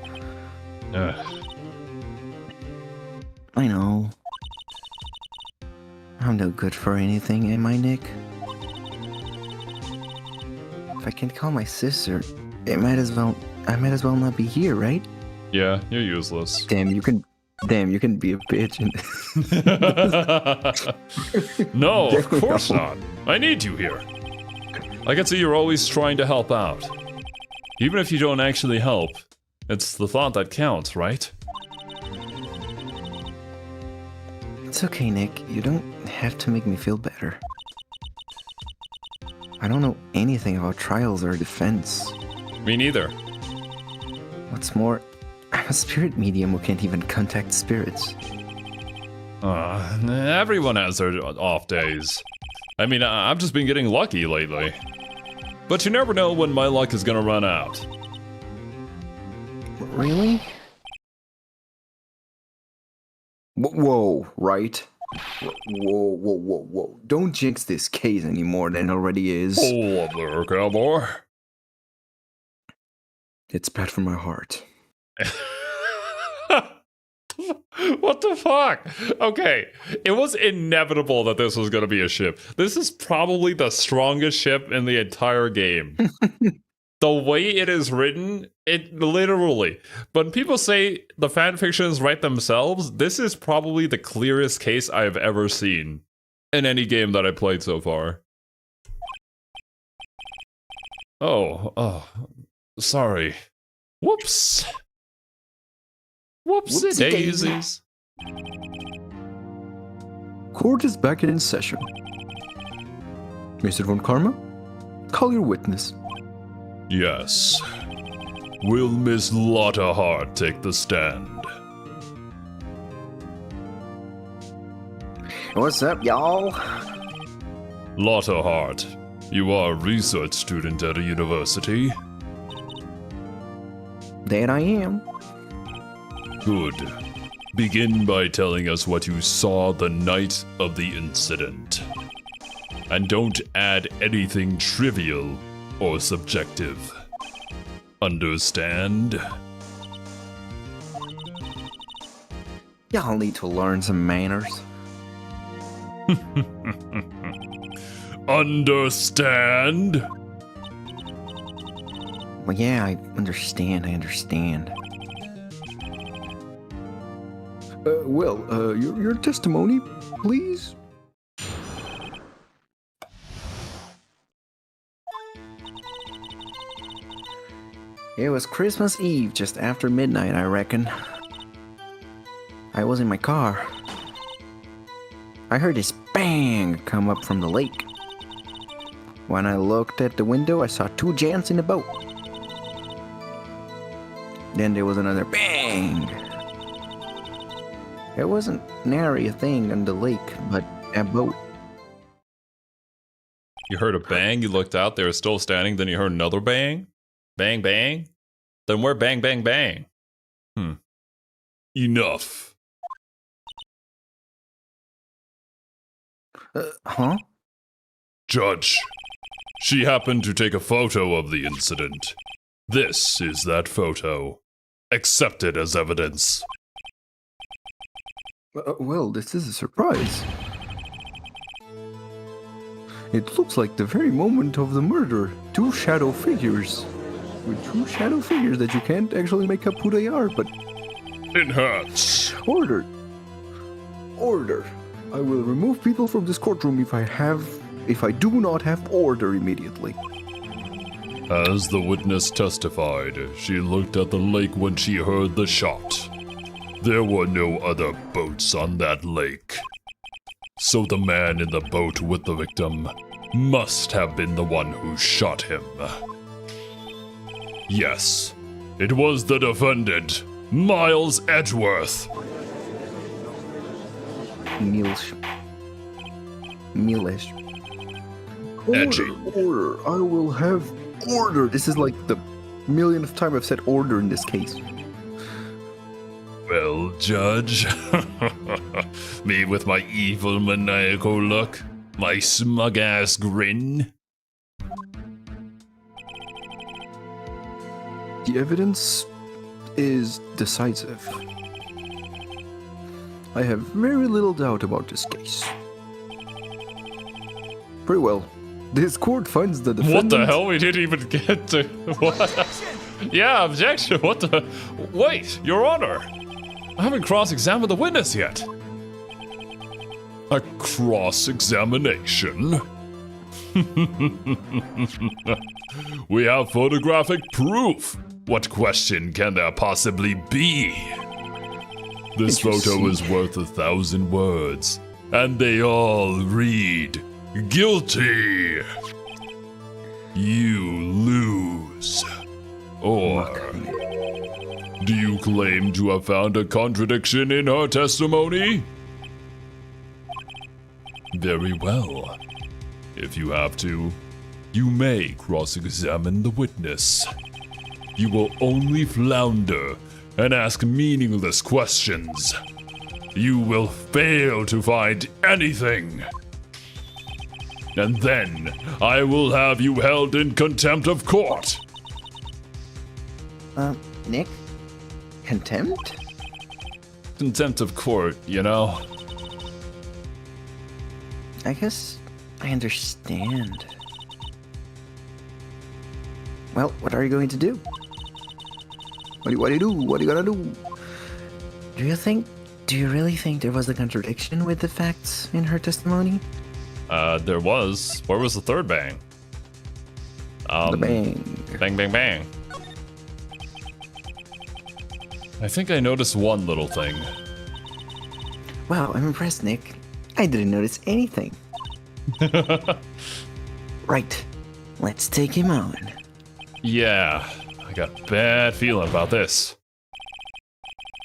I know. I'm no good for anything, am I, Nick? If I can call my sister, I might as well not be here, right? Yeah, you're useless. Damn, you can be a bitch. No, of course not. I need you here. I can see you're always trying to help out. Even if you don't actually help, it's the thought that counts, right? It's okay, Nick. You don't have to make me feel better. I don't know anything about trials or defense. Me neither. What's more, I'm a spirit medium who can't even contact spirits. Everyone has their off days. I mean, I've just been getting lucky lately. But you never know when my luck is gonna run out. Really? Whoa, right? Whoa. Don't jinx this case any more than it already is. Hold up there, cowboy. It's bad for my heart. What the fuck? Okay, it was inevitable that this was gonna be a ship. This is probably the strongest ship in the entire game. The way it is written, it literally. When people say the fanfictions write themselves, this is probably the clearest case I have ever seen in any game that I played so far. Oh, sorry. Whoops. Whoopsie daisies. Court is back in session. Mr. Von Karma, call your witness. Yes. Will Miss Lotta Hart take the stand? What's up, y'all? Lotta Hart, you are a research student at a university. That I am. Good. Begin by telling us what you saw the night of the incident. And don't add anything trivial or subjective. Understand? Y'all need to learn some manners. Understand? Well, yeah, I understand. Your testimony, please? It was Christmas Eve, just after midnight, I reckon. I was in my car. I heard this bang come up from the lake. When I looked at the window, I saw two gents in a boat. Then there was another bang. There wasn't nary a thing on the lake, but a boat. You heard a bang, you looked out, they were still standing, then you heard another bang? Bang, bang? Then where bang, bang, bang? Enough. Huh? Judge, she happened to take a photo of the incident. This is that photo. Accepted as evidence. Well, this is a surprise. It looks like the very moment of the murder. Two shadow figures. With two shadow figures that you can't actually make up who they are, but... Enhance. Order. I will remove people from this courtroom if I do not have order immediately. As the witness testified, she looked at the lake when she heard the shot. There were no other boats on that lake. So the man in the boat with the victim must have been the one who shot him. Yes, it was the defendant, Miles Edgeworth. Milish. Edgey. Order. I will have order. This is like the millionth time I've said order in this case. Well, Judge, me with my evil maniacal look, my smug-ass grin. The evidence is decisive. I have very little doubt about this case. Pretty well. This court finds the defendant... What the hell? We didn't even get to... What? Yeah, objection. What the... Wait, Your Honor. I haven't cross-examined the witness yet. A cross-examination? We have photographic proof. What question can there possibly be? This photo is worth 1,000 words, and they all read, guilty. You lose. Or, do you claim to have found a contradiction in her testimony? Very well. If you have to, you may cross-examine the witness. You will only flounder and ask meaningless questions. You will fail to find anything. And then I will have you held in contempt of court. Nick? Contempt? Contempt of court, you know? I guess I understand. Well, what are you going to do? What do you do? What are you gonna do? Do you really think there was a contradiction with the facts in her testimony? There was. Where was the third bang? The bang. Bang, bang, bang. I think I noticed one little thing. Wow, I'm impressed, Nick. I didn't notice anything. Right. Let's take him on. Yeah, I got a bad feeling about this.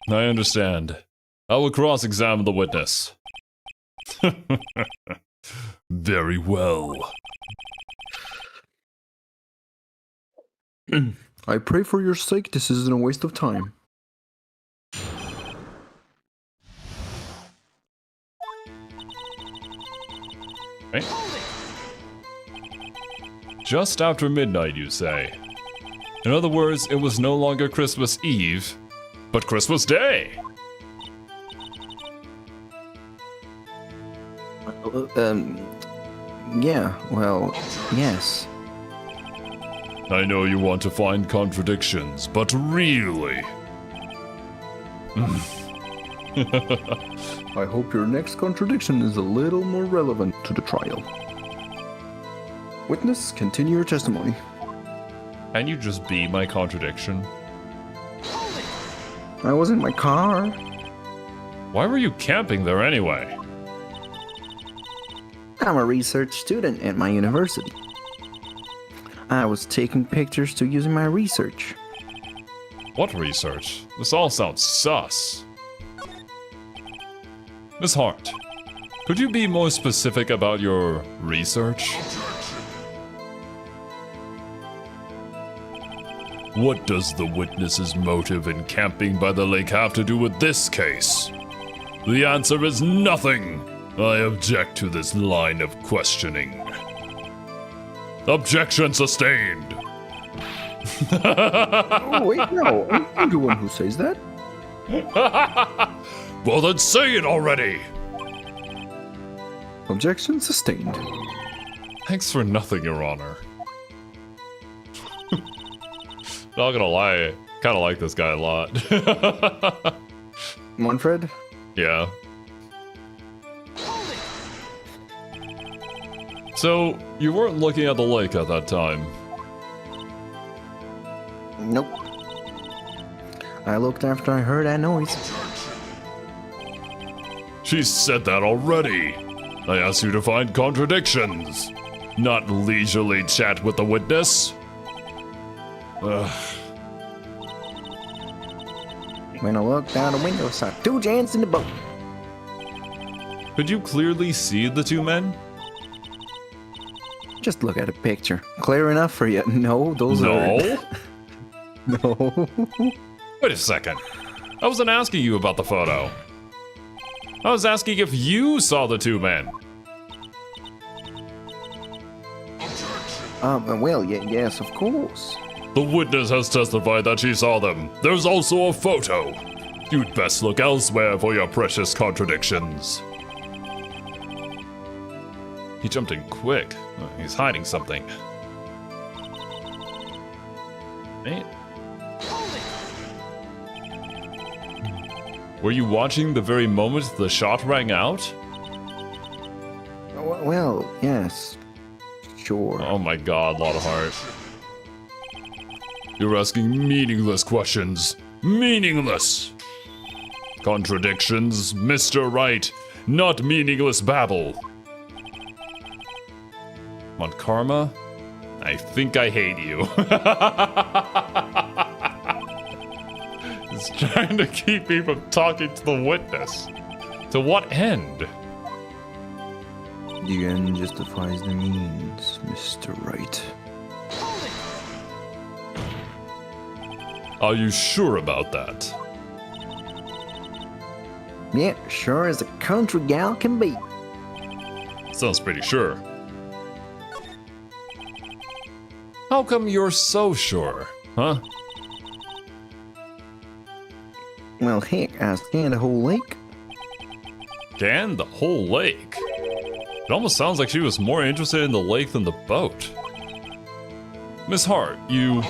I understand. I will cross-examine the witness. Very well. I pray for your sake this isn't a waste of time. Right. Just after midnight, you say? In other words, it was no longer Christmas Eve, but Christmas Day! Yeah, well, yes. I know you want to find contradictions, but really... I hope your next contradiction is a little more relevant to the trial. Witness, continue your testimony. Can you just be my contradiction? I was in my car. Why were you camping there anyway? I'm a research student at my university. I was taking pictures to use in my research. What research? This all sounds sus. Miss Hart, could you be more specific about your research? What does the witness's motive in camping by the lake have to do with this case? The answer is nothing. I object to this line of questioning. Objection sustained. Oh, wait, no. I'm the one who says that. Well, then say it already. Objection sustained. Thanks for nothing, Your Honor. Not gonna lie, kinda like this guy a lot. Manfred? Yeah. So, you weren't looking at the lake at that time? Nope. I looked after I heard that noise. She said that already. I asked you to find contradictions, not leisurely chat with the witness. Ugh. When I looked out the window, I saw two giants in the boat. Could you clearly see the two men? Just look at a picture. Clear enough for you? No, those No? are... No. Wait a second. I wasn't asking you about the photo. I was asking if you saw the two men. Well, yes, of course. The witness has testified that she saw them. There's also a photo. You'd best look elsewhere for your precious contradictions. He jumped in quick. He's hiding something. Hey. Were you watching the very moment the shot rang out? Well, yes. Sure. Oh my god, lot of heart. You're asking meaningless questions. Meaningless! Contradictions, Mr. Right, not meaningless babble. On karma? I think I hate you. He's trying to keep me from talking to the witness. To what end? The end justifies the means, Mr. Right. Are you sure about that? Yeah, sure as a country gal can be. Sounds pretty sure. How come you're so sure, huh? Well, heck, I scanned the whole lake. Scanned the whole lake? It almost sounds like she was more interested in the lake than the boat. Miss Hart, you...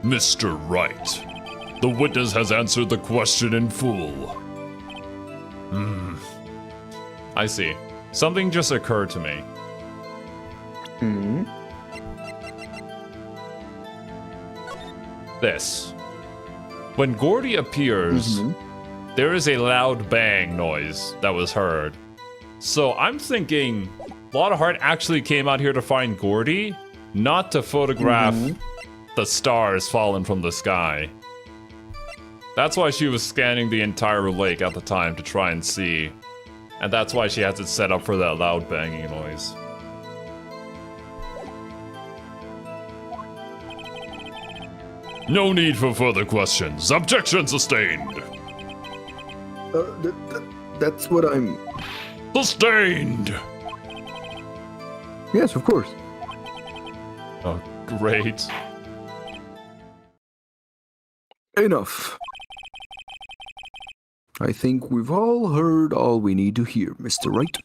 Mr. Right, the witness has answered the question in full. I see. Something just occurred to me. This. When Gordy appears, there is a loud bang noise that was heard. So I'm thinking Lotta Hart actually came out here to find Gordy, not to photograph the stars falling from the sky. That's why she was scanning the entire lake at the time to try and see. And that's why she has it set up for that loud banging noise. No need for further questions. Objection sustained. That's what I'm... Sustained! Yes, of course. Oh, great. Enough. I think we've all heard all we need to hear, Mr. Wright.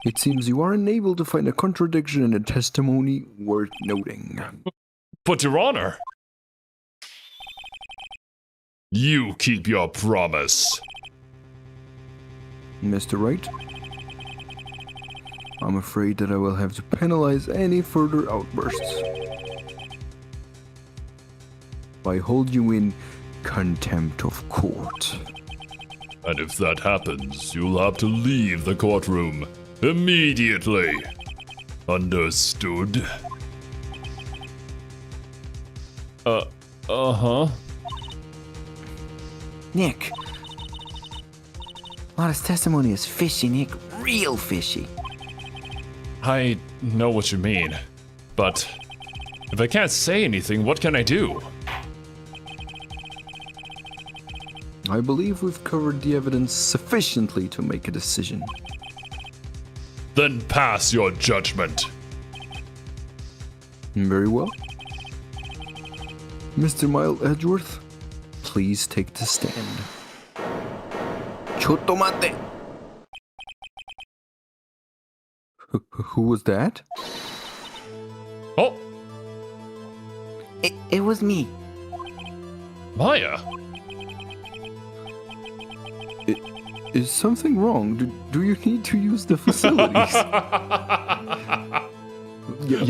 It seems you are unable to find a contradiction in a testimony worth noting. But, Your Honor, you keep your promise. Mr. Wright, I'm afraid that I will have to penalize any further outbursts. I hold you in contempt of court. And if that happens, you'll have to leave the courtroom immediately. Understood? Uh-huh. Nick. Lotta's testimony is fishy, Nick. Real fishy. I know what you mean, but if I can't say anything, what can I do? I believe we've covered the evidence sufficiently to make a decision. Then pass your judgment. Very well. Mr. Miles Edgeworth, please take the stand. Chotomate! Who was that? Oh! It was me. Maya! Is something wrong? Do you need to use the facilities?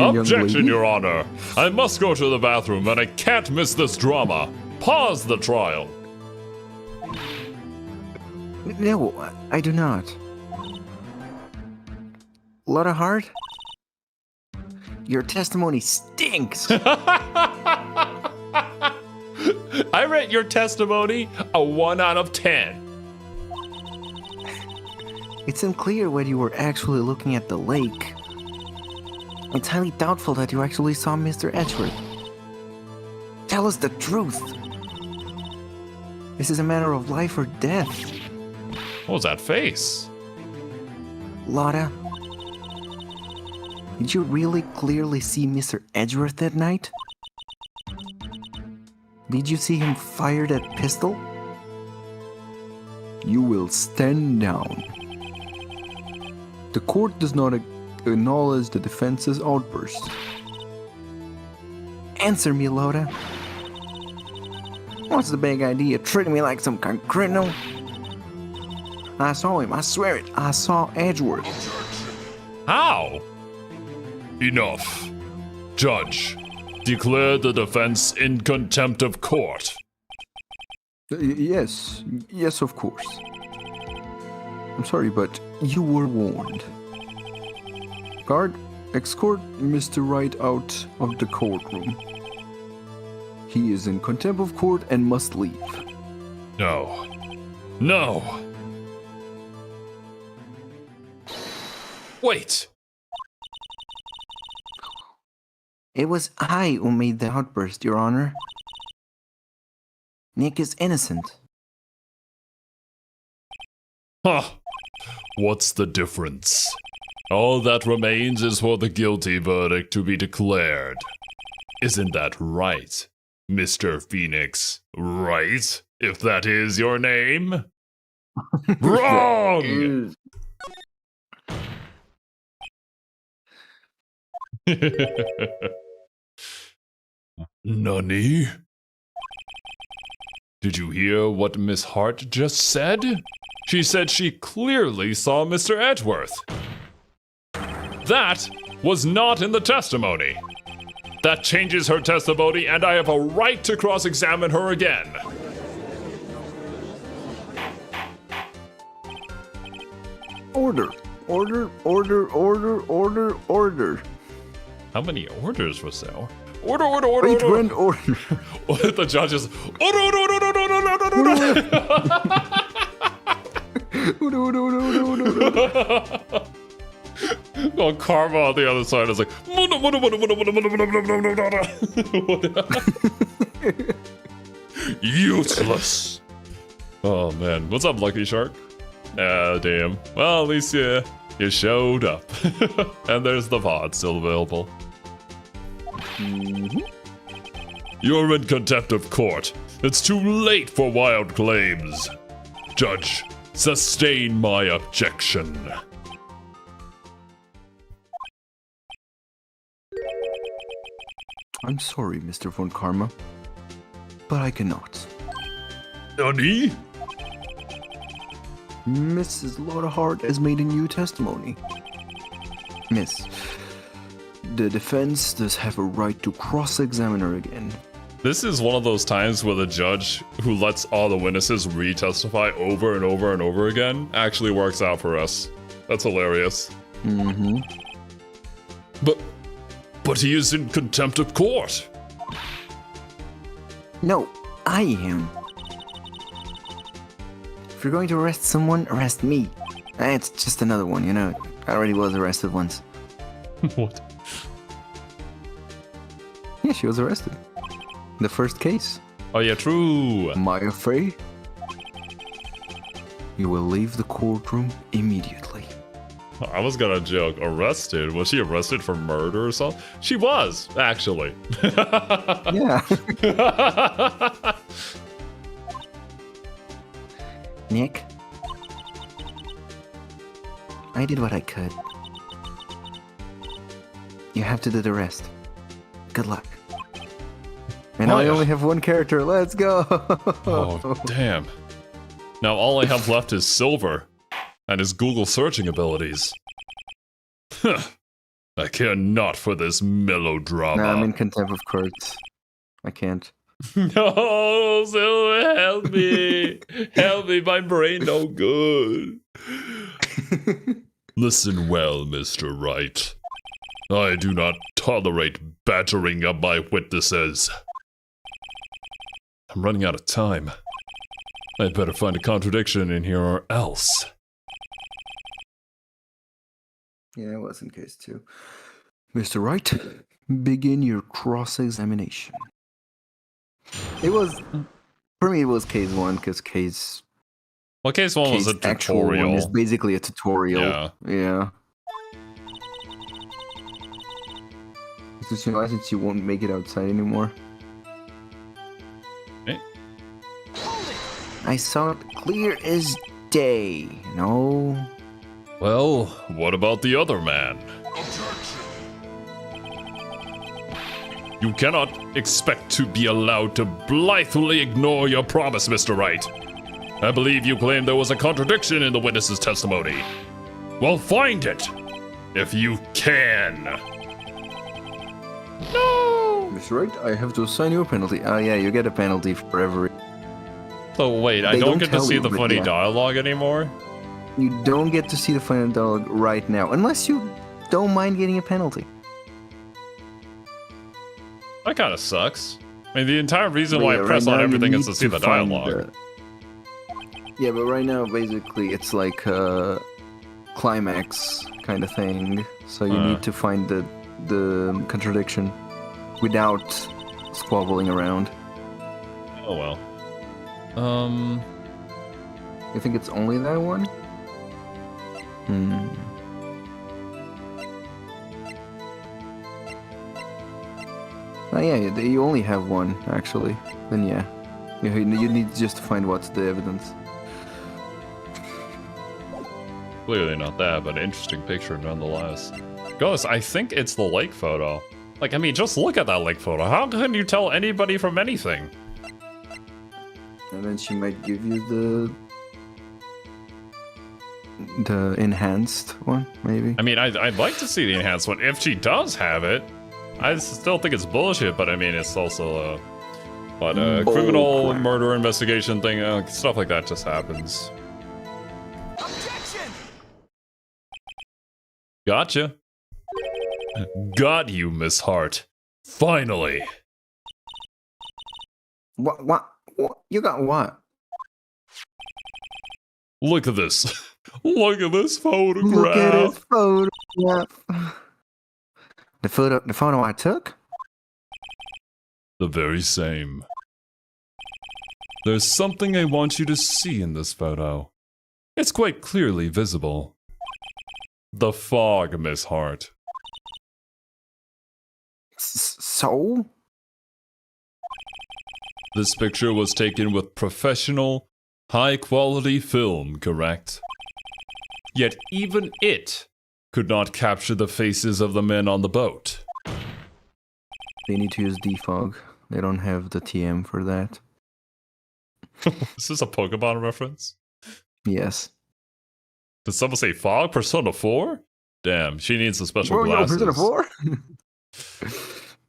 Objection, Your Honor! I must go to the bathroom and I can't miss this drama. Pause the trial. No, I do not. Lotta Hart? Your testimony stinks! I rate your testimony a 1 out of 10. It's unclear whether you were actually looking at the lake. It's highly doubtful that you actually saw Mr. Edgeworth. Tell us the truth. This is a matter of life or death. What was that face? Lotta, did you really clearly see Mr. Edgeworth that night? Did you see him fire that pistol? You will stand down. The court does not acknowledge the defense's outburst. Answer me, Lotta. What's the big idea? Treating me like some kind of criminal? I saw him, I swear it. I saw Edgeworth. How? Enough. Judge, declare the defense in contempt of court. Yes, of course. I'm sorry, but you were warned. Guard, escort Mr. Wright out of the courtroom. He is in contempt of court and must leave. No. No! Wait! It was I who made the outburst, Your Honor. Nick is innocent. Huh. What's the difference? All that remains is for the guilty verdict to be declared. Isn't that right, Mr. Phoenix? Right? If that is your name? Wrong! Nani? Did you hear what Miss Hart just said? She said she clearly saw Mr. Edgeworth. That was not in the testimony. That changes her testimony, and I have a right to cross-examine her again. Order. Order, order, order, order, order. How many orders was there? Order, order, order, Wait, order. grand order. The judge is order, order, order, order, order, order, order. Order, order, order, order, order. Oh, Karma on the other side is like useless. Oh man, what's up, Lucky Shark? Ah, damn. Well, at least you showed up, and there's the VOD still available. You're in contempt of court. It's too late for wild claims. Judge, sustain my objection. I'm sorry, Mr. Von Karma, but I cannot. Nani? Mrs. Loudheart has made a new testimony. Miss, the defense does have a right to cross-examine her again. This is one of those times where the judge who lets all the witnesses re-testify over and over and over again actually works out for us. That's hilarious. Mm-hmm. But he is in contempt of court. No, I am. If you're going to arrest someone, arrest me. It's just another one, you know. I already was arrested once. What? Yeah, she was arrested. The first case. Oh yeah, true. Maya Fey, you will leave the courtroom immediately. I was gonna joke. Arrested? Was she arrested for murder or something? She was, actually. Yeah. Nick, I did what I could. You have to do the rest. Good luck. And Oh, I yeah. only have one character. Let's go. Oh, damn. Now all I have left is Silver and his Google searching abilities. Huh. I care not for this melodrama. Nah, I'm in contempt of court. I can't. No, Silver, help me. Help me, my brain no good. Listen well, Mr. Wright. I do not tolerate battering of my witnesses. I'm running out of time. I'd better find a contradiction in here or else. Yeah, it was in case 2. Mr. Wright, begin your cross-examination. It was, for me, it was case 1 because case. Well, case 1 was a Actual one tutorial. is basically a tutorial. Yeah. Yeah. Since you know, since you won't make it outside anymore. Eh? I saw it clear as day. No. Well, what about the other man? You cannot expect to be allowed to blithely ignore your promise, Mr. Wright. I believe you claimed there was a contradiction in the witness's testimony. Well, find it, if you can. No! Mr. Wright, I have to assign you a penalty. Oh yeah, you get a penalty for every. So wait, I They don't don't get to tell see you, the but funny yeah. dialogue anymore? You don't get to see the final dialogue right now, unless you don't mind getting a penalty. That kind of sucks. I mean, the entire reason But why yeah, I press right on now you everything is need to see the find dialogue. Yeah, but right now, basically, it's like a climax kind of thing. So you need to find the contradiction without squabbling around. Oh well. You think it's only that one? Oh yeah, you only have one, actually. Then yeah. You need just to find what's the evidence. Clearly not that, but an interesting picture nonetheless. Ghost, I think it's the lake photo. Like, I mean, just look at that lake photo. How can you tell anybody from anything? And then she might give you the enhanced one, maybe. I mean, I'd like to see the enhanced one. If she does have it, I still think it's bullshit, but I mean, it's also criminal murder investigation thing. Stuff like that just happens. Objection! Gotcha. Got you, Miss Hart. Finally. What? You got what? Look at this. Look at this photograph. Look at his photograph. The photo I took? The very same. There's something I want you to see in this photo. It's quite clearly visible. The fog, Miss Hart. So? This picture was taken with professional, high-quality film, correct? Yet even it could not capture the faces of the men on the boat. They need to use defog. They don't have the TM for that. Is this a Pokemon reference? Yes. Did someone say fog? Persona 4? Damn, she needs the special glasses. Persona 4?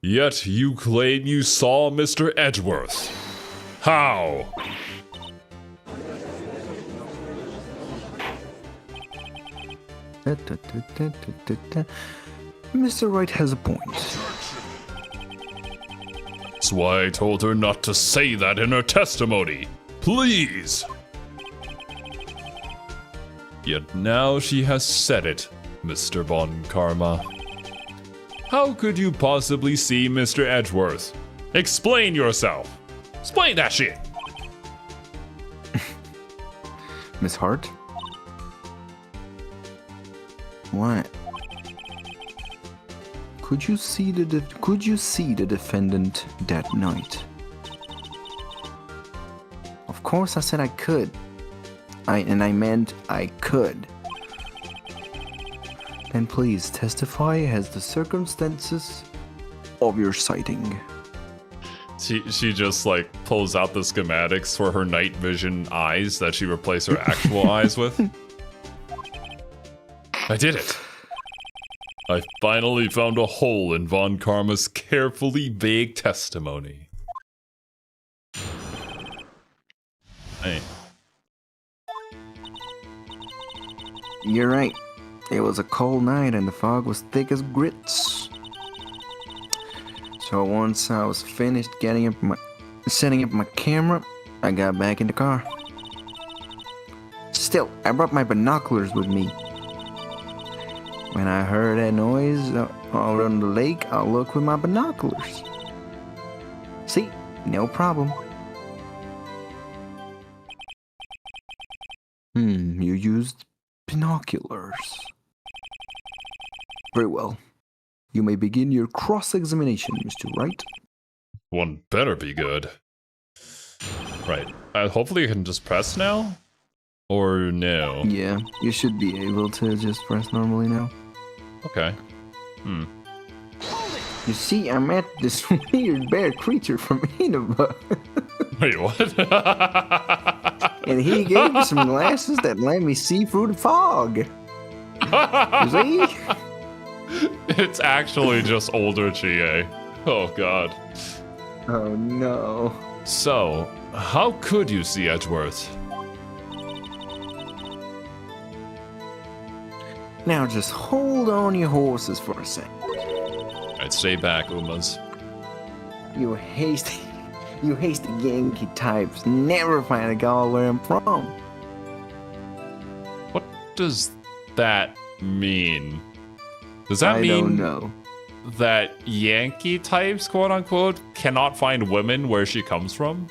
Yet you claim you saw Mr. Edgeworth. How? Mr. Wright has a point. That's why I told her not to say that in her testimony. Please! Yet now she has said it, Mr. Von Karma. How could you possibly see Mr. Edgeworth? Explain yourself! Explain that shit! Miss Hart? What? Could you see the defendant that night? Of course I said I could. I meant I could. Then please testify as the circumstances of your sighting. She just like pulls out the schematics for her night vision eyes that she replaced her actual eyes with. I did it. I finally found a hole in Von Karma's carefully vague testimony. Hey. You're right. It was a cold night and the fog was thick as grits. So once I was finished setting up my camera, I got back in the car. Still, I brought my binoculars with me. When I heard that noise out on the lake, I looked with my binoculars. See, no problem. You used binoculars. Very well. You may begin your cross-examination, Mr. Wright. One better be good. Right. Hopefully you can just press now? Or no? Yeah, you should be able to just press normally now. Okay. You see, I met this weird bear creature from Inaba. Wait, what? And he gave me some glasses that let me see through the fog. You see? It's actually just older GA. Oh god. Oh no. So, how could you see Edgeworth? Now just hold on your horses for a second. Alright, stay back, Umas. You hasty Yankee types never find a girl where I'm from. What does that mean? Does that mean I don't know. that Yankee types, quote unquote, cannot find women where she comes from?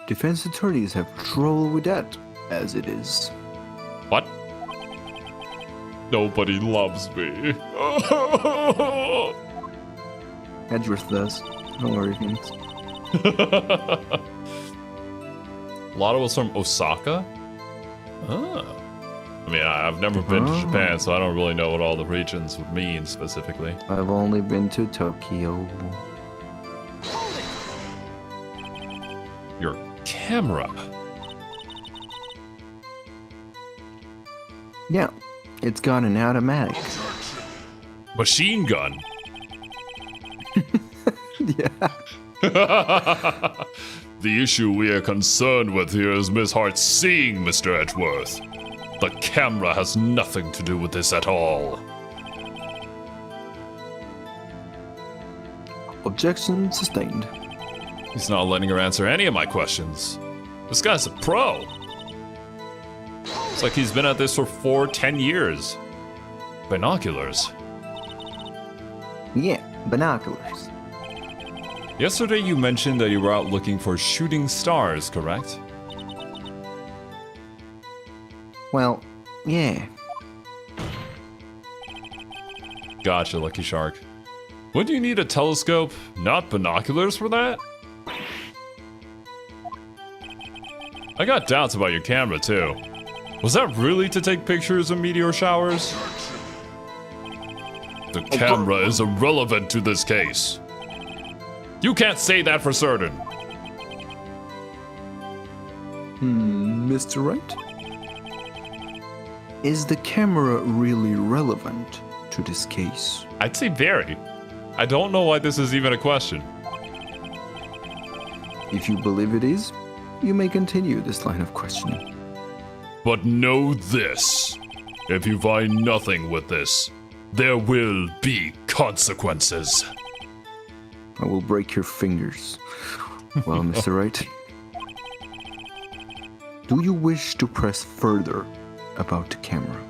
Defense attorneys have trouble with that, as it is. What? Nobody loves me. Edgeworth does. Don't worry, Phoenix. A lot of us from Osaka? Oh. I mean, I've never been to Japan, so I don't really know what all the regions would mean specifically. I've only been to Tokyo. Your camera. Yeah, It's got an automatic. Machine gun. Yeah. The issue we are concerned with here is Miss Hart seeing Mr. Edgeworth. The camera has nothing to do with this at all. Objection sustained. He's not letting her answer any of my questions. This guy's a pro. It's like he's been at this for 10 years. Binoculars. Yeah, binoculars. Yesterday you mentioned that you were out looking for shooting stars, correct? Well, yeah. Gotcha, Lucky Shark. Would you need a telescope, not binoculars for that? I got doubts about your camera too. Was that really to take pictures of meteor showers? The camera is irrelevant to this case. You can't say that for certain. Mr. Wright? Is the camera really relevant to this case? I'd say very. I don't know why this is even a question. If you believe it is, you may continue this line of questioning. But know this. If you find nothing with this, there will be consequences. I will break your fingers. Well, Mr. Wright, do you wish to press further about the camera?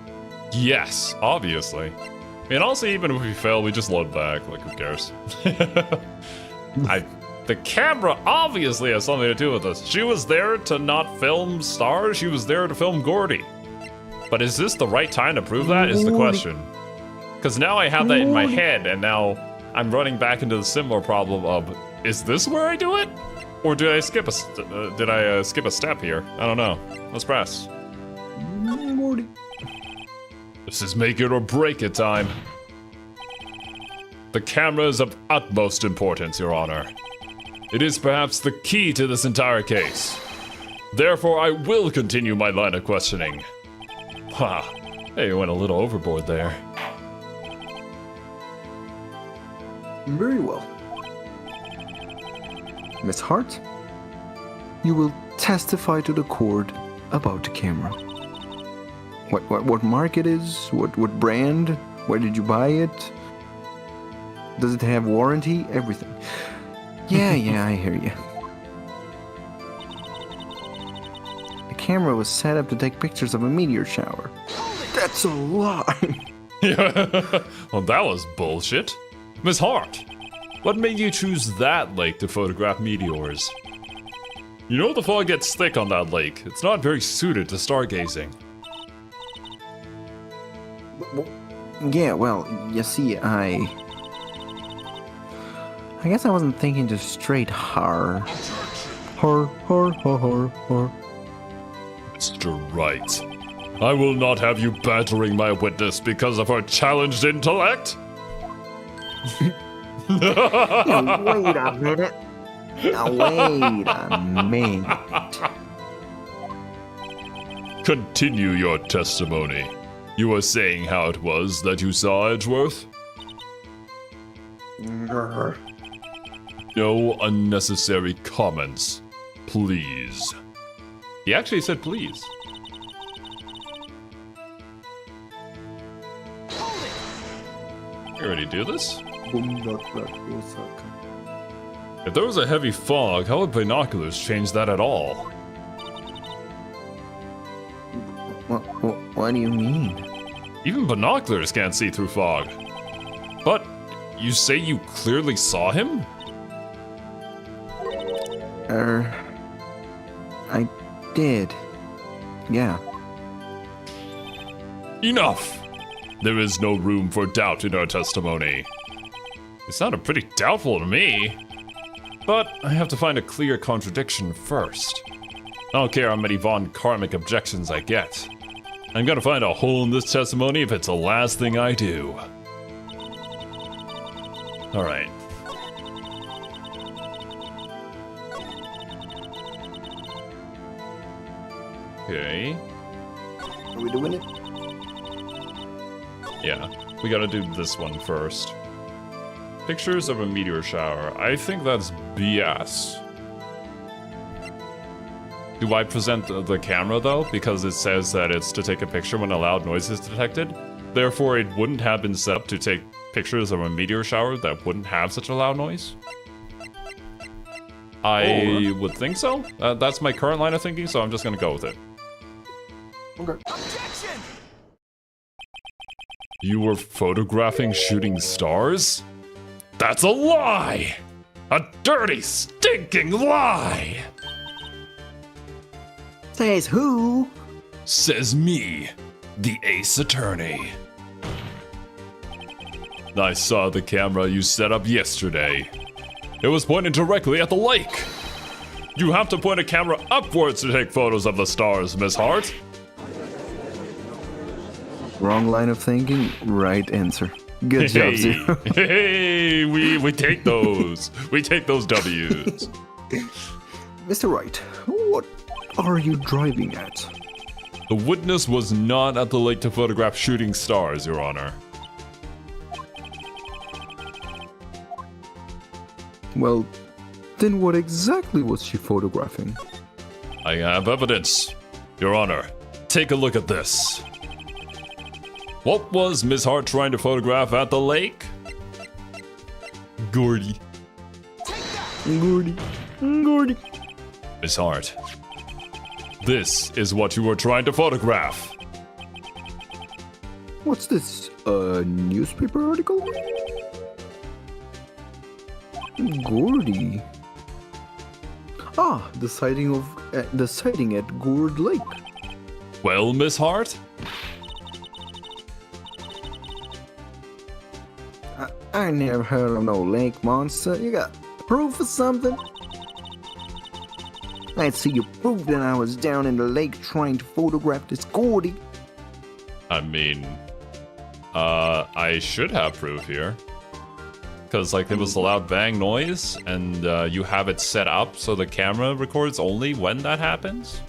Yes, obviously. And also, even if we fail, we just load back. Like, who cares? The camera obviously has something to do with this. She was there to not film stars. She was there to film Gordy. But is this the right time to prove that is the question. Because now I have that in my head, and now I'm running back into the similar problem of, is this where I do it? Or did I skip a step here? I don't know. Let's press. Gordy. This is make it or break it time. The camera is of utmost importance, Your Honor. It is perhaps the key to this entire case. Therefore, I will continue my line of questioning. Ha! Hey, you went a little overboard there. Very well. Miss Hart, you will testify to the court about the camera. What mark it is? What brand? Where did you buy it? Does it have warranty? Everything. Yeah, I hear you. The camera was set up to take pictures of a meteor shower. That's a lie. Yeah. Well, that was bullshit. Miss Hart, what made you choose that lake to photograph meteors? You know the fog gets thick on that lake. It's not very suited to stargazing. Yeah, well, you see, I guess I wasn't thinking just straight har. Mr. Wright, I will not have you battering my witness because of her challenged intellect. Now, wait a minute. Now, wait a minute. Continue your testimony. You were saying how it was that you saw Edgeworth? No unnecessary comments, please. He actually said please. You ready to do this? If there was a heavy fog, how would binoculars change that at all? What do you mean? Even binoculars can't see through fog. But you say you clearly saw him? I did. Yeah. Enough! There is no room for doubt in our testimony. It sounded pretty doubtful to me. But I have to find a clear contradiction first. I don't care how many Von Karmic objections I get. I'm gonna find a hole in this testimony if it's the last thing I do. Alright. Okay. Are we doing it? Yeah, we gotta do this one first. Pictures of a meteor shower. I think that's BS. Do I present the camera though? Because it says that it's to take a picture when a loud noise is detected. Therefore, it wouldn't have been set up to take pictures of a meteor shower that wouldn't have such a loud noise. I would think so. That's my current line of thinking, so I'm just gonna go with it. Okay. Objection! You were photographing shooting stars? That's a lie! A dirty, stinking lie! Says who? Says me, the ace attorney. I saw the camera you set up yesterday. It was pointed directly at the lake. You have to point a camera upwards to take photos of the stars, Miss Hart. Wrong line of thinking, right answer. Good job, Zero. Hey, we take those. We take those W's. Mr. Wright, what are you driving at? The witness was not at the lake to photograph shooting stars, Your Honor. Well, then what exactly was she photographing? I have evidence. Your Honor, take a look at this. What was Miss Hart trying to photograph at the lake? Gordy. Gordy. Gordy. Miss Hart, this is what you were trying to photograph. What's this? A newspaper article? Gordy. Ah, the sighting at Gourd Lake. Well, Miss Hart? I never heard of no lake monster. You got proof or something? I'd see you prove that I was down in the lake trying to photograph this Gordy. I mean, I should have proof here. Because, like, there was a loud bang noise, and you have it set up so the camera records only when that happens?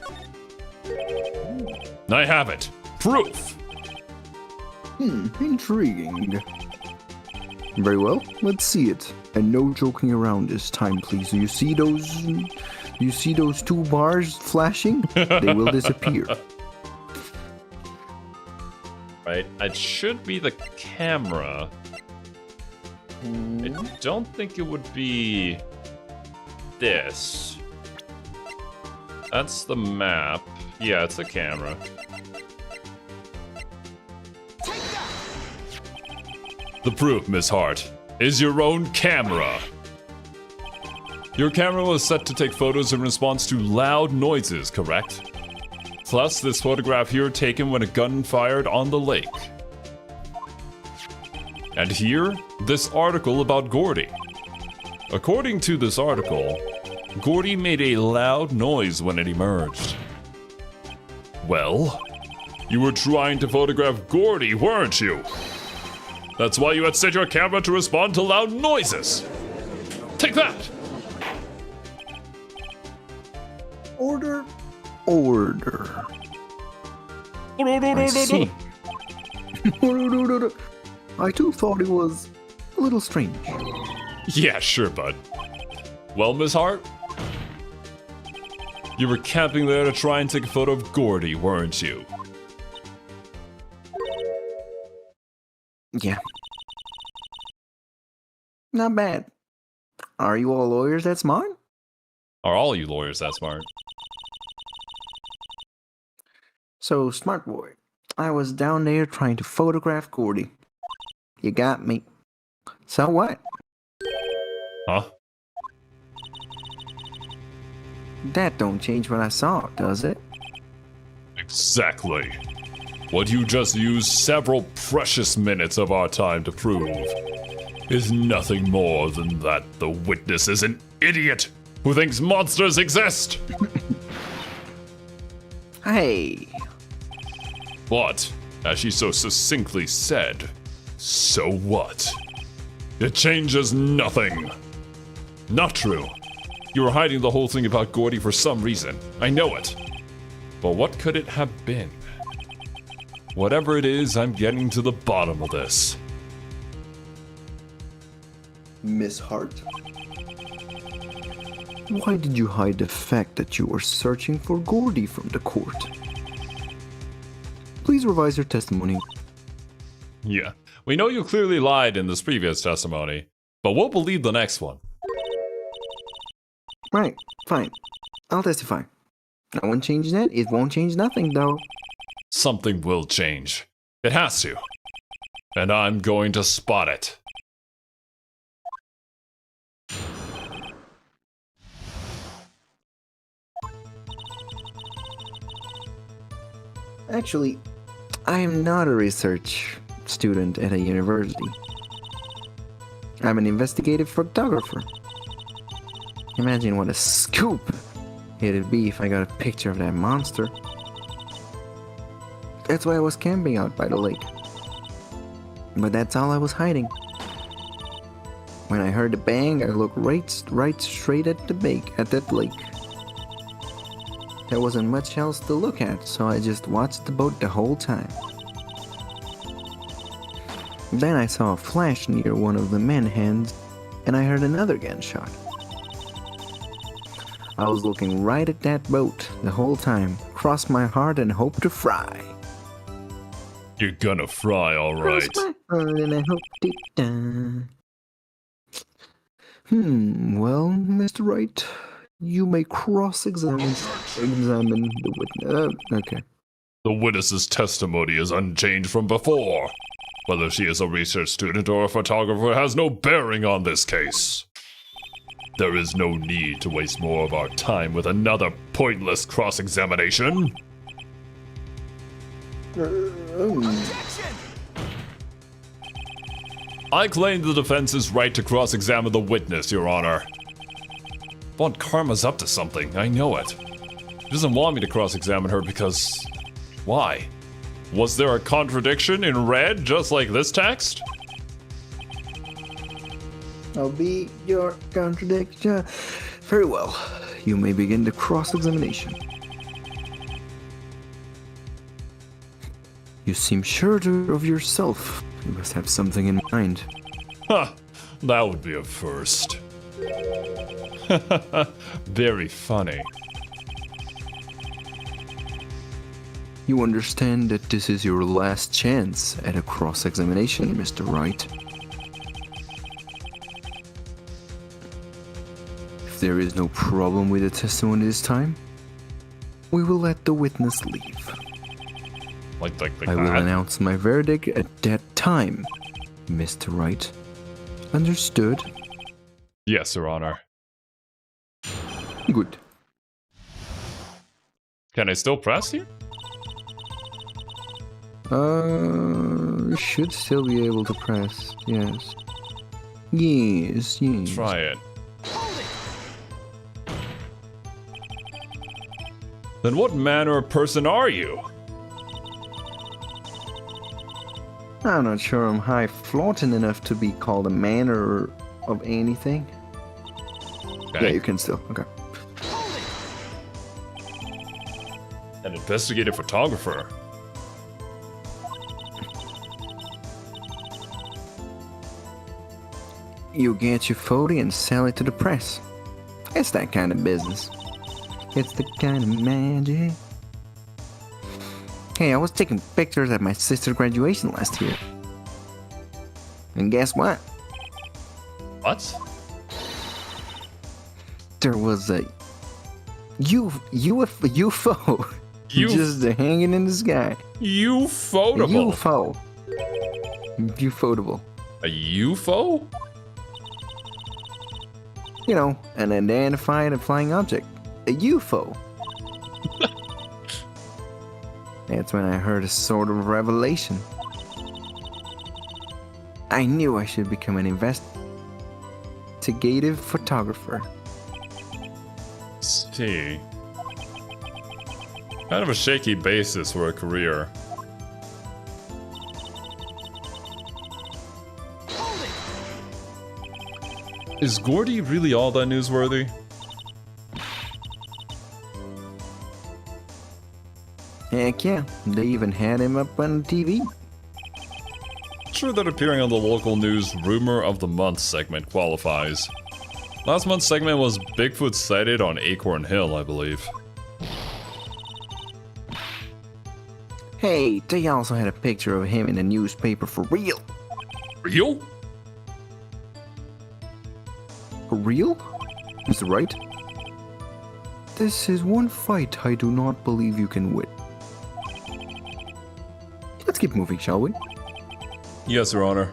I have it. Proof! Intriguing. Very well, let's see it. And no joking around this time, please. Do you see those two bars flashing? They will disappear. Right, it should be the camera. I don't think it would be this. That's the map. Yeah, it's the camera. The proof, Miss Hart, is your own camera. Your camera was set to take photos in response to loud noises, correct? Plus, this photograph here taken when a gun fired on the lake. And here, this article about Gordy. According to this article, Gordy made a loud noise when it emerged. Well, you were trying to photograph Gordy, weren't you? That's why you had set your camera to respond to loud noises. Take that! Order. I see. I too thought it was a little strange. Yeah, sure, bud. Well, Miss Hart? You were camping there to try and take a photo of Gordy, weren't you? Yeah. Not bad. Are you all lawyers that smart? Are all you lawyers that smart? So, smart boy, I was down there trying to photograph Gordy. You got me. So what? Huh? That don't change what I saw, does it? Exactly. What you just used several precious minutes of our time to prove is nothing more than that the witness is an idiot who thinks monsters exist. Hey. But, as she so succinctly said, so what? It changes nothing. Not true. You were hiding the whole thing about Gordy for some reason. I know it. But what could it have been? Whatever it is, I'm getting to the bottom of this. Miss Hart? Why did you hide the fact that you were searching for Gordy from the court? Please revise your testimony. Yeah, we know you clearly lied in this previous testimony, but we'll believe the next one. Right, fine. I'll testify. No one changed that. It won't change nothing, though. Something will change. It has to. And I'm going to spot it. Actually, I am not a research student at a university. I'm an investigative photographer. Imagine what a scoop it'd be if I got a picture of that monster. That's why I was camping out by the lake. But that's all I was hiding. When I heard the bang, I looked right straight at that lake. There wasn't much else to look at, so I just watched the boat the whole time. Then I saw a flash near one of the manhands, and I heard another gunshot. I was looking right at that boat the whole time, crossed my heart and hoped to fry. You're gonna fry, alright. Crossed my heart and I hoped to die. Well, Mr. Wright, you may cross-examine the witness. Okay. The witness's testimony is unchanged from before. Whether she is a research student or a photographer has no bearing on this case. There is no need to waste more of our time with another pointless cross-examination. I claim the defense's right to cross-examine the witness, Your Honor. Von Karma's up to something, I know it. He doesn't want me to cross-examine her because... why? Was there a contradiction in red, just like this text? I'll be your contradiction. Very well. You may begin the cross-examination. You seem sure of yourself. You must have something in mind. Huh, that would be a first. Very funny. You understand that this is your last chance at a cross-examination, Mr. Wright. If there is no problem with the testimony this time, we will let the witness leave. Like I will announce my verdict at that time, Mr. Wright. Understood? Yes, Your Honor. Good. Can I still press here? Should still be able to press, yes. Yes. Try it. Then what manner of person are you? I'm not sure I'm high-floating enough to be called a man or of anything. Okay. Yeah, you can still. Okay. An investigative photographer. You get your photo and sell it to the press. It's that kind of business. It's the kind of magic. Hey, I was taking pictures at my sister's graduation last year. And guess what? What? There was a UFO just hanging in the sky. UFOtable. UFO. UFOtable. A UFO? You know, an unidentified flying object. A UFO. That's when I heard a sort of revelation. I knew I should become an investigative photographer. See. Kind of a shaky basis for a career. Is Gordy really all that newsworthy? Heck yeah, they even had him up on TV. Sure that appearing on the local news Rumor of the Month segment qualifies. Last month's segment was Bigfoot sighted on Acorn Hill, I believe. Hey, they also had a picture of him in the newspaper for real. Real? For real? Is it right? This is one fight I do not believe you can win. Let's keep moving, shall we? Yes, Your Honor.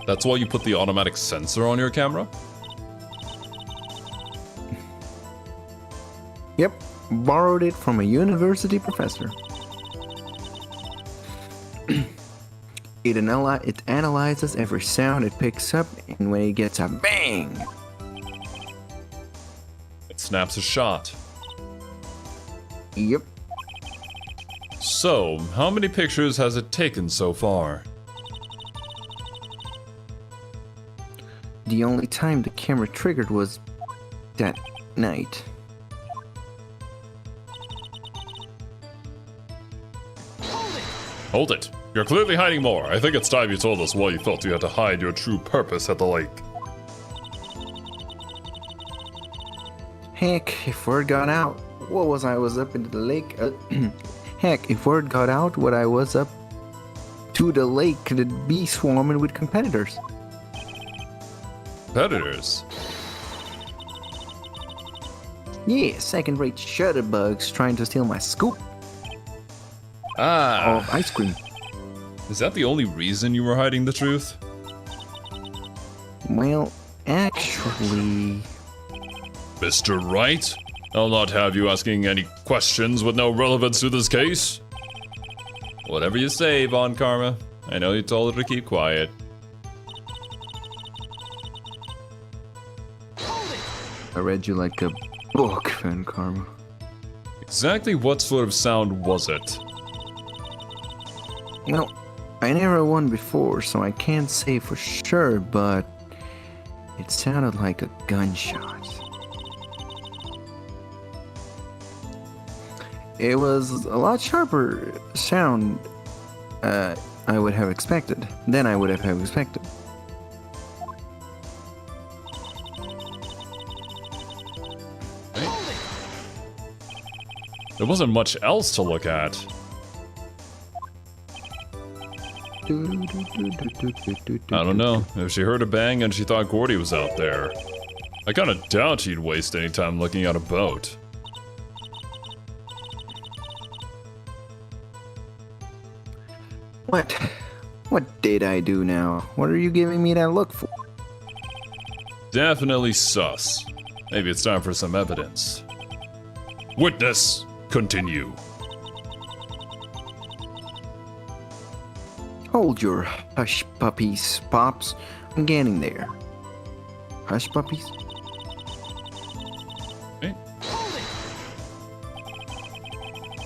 That's why you put the automatic sensor on your camera? Yep, borrowed it from a university professor. It analyzes every sound it picks up, and when it gets a bang, It snaps a shot. yep, So, how many pictures has it taken so far? the only time the camera triggered was that night. Hold it. You're clearly hiding more. I think it's time you told us why you felt you had to hide your true purpose at the lake. Heck, if word got out, I was up into the lake. Heck, if word got out what I was up to the lake, it'd be swarming with competitors. Competitors? Yeah, second-rate shutterbugs trying to steal my scoop Ah. of ice cream. Is that the only reason you were hiding the truth? Well, actually, Mr. Wright? I'll not have you asking any questions with no relevance to this case. Whatever you say, Von Karma. I know you told her to keep quiet. I read you like a book, Van Karma. Exactly what sort of sound was it? Well, I never won before, so I can't say for sure, but it sounded like a gunshot. It was a lot sharper sound I would have expected. Than I would have expected. There wasn't much else to look at. I don't know. If she heard a bang and she thought Gordy was out there, I kinda doubt she'd waste any time looking at a boat. What? What did I do now? What are you giving me that look for? Definitely sus. Maybe it's time for some evidence. Witness, continue. Hold your hush puppies, Pops. I'm getting there. Hush puppies? Okay.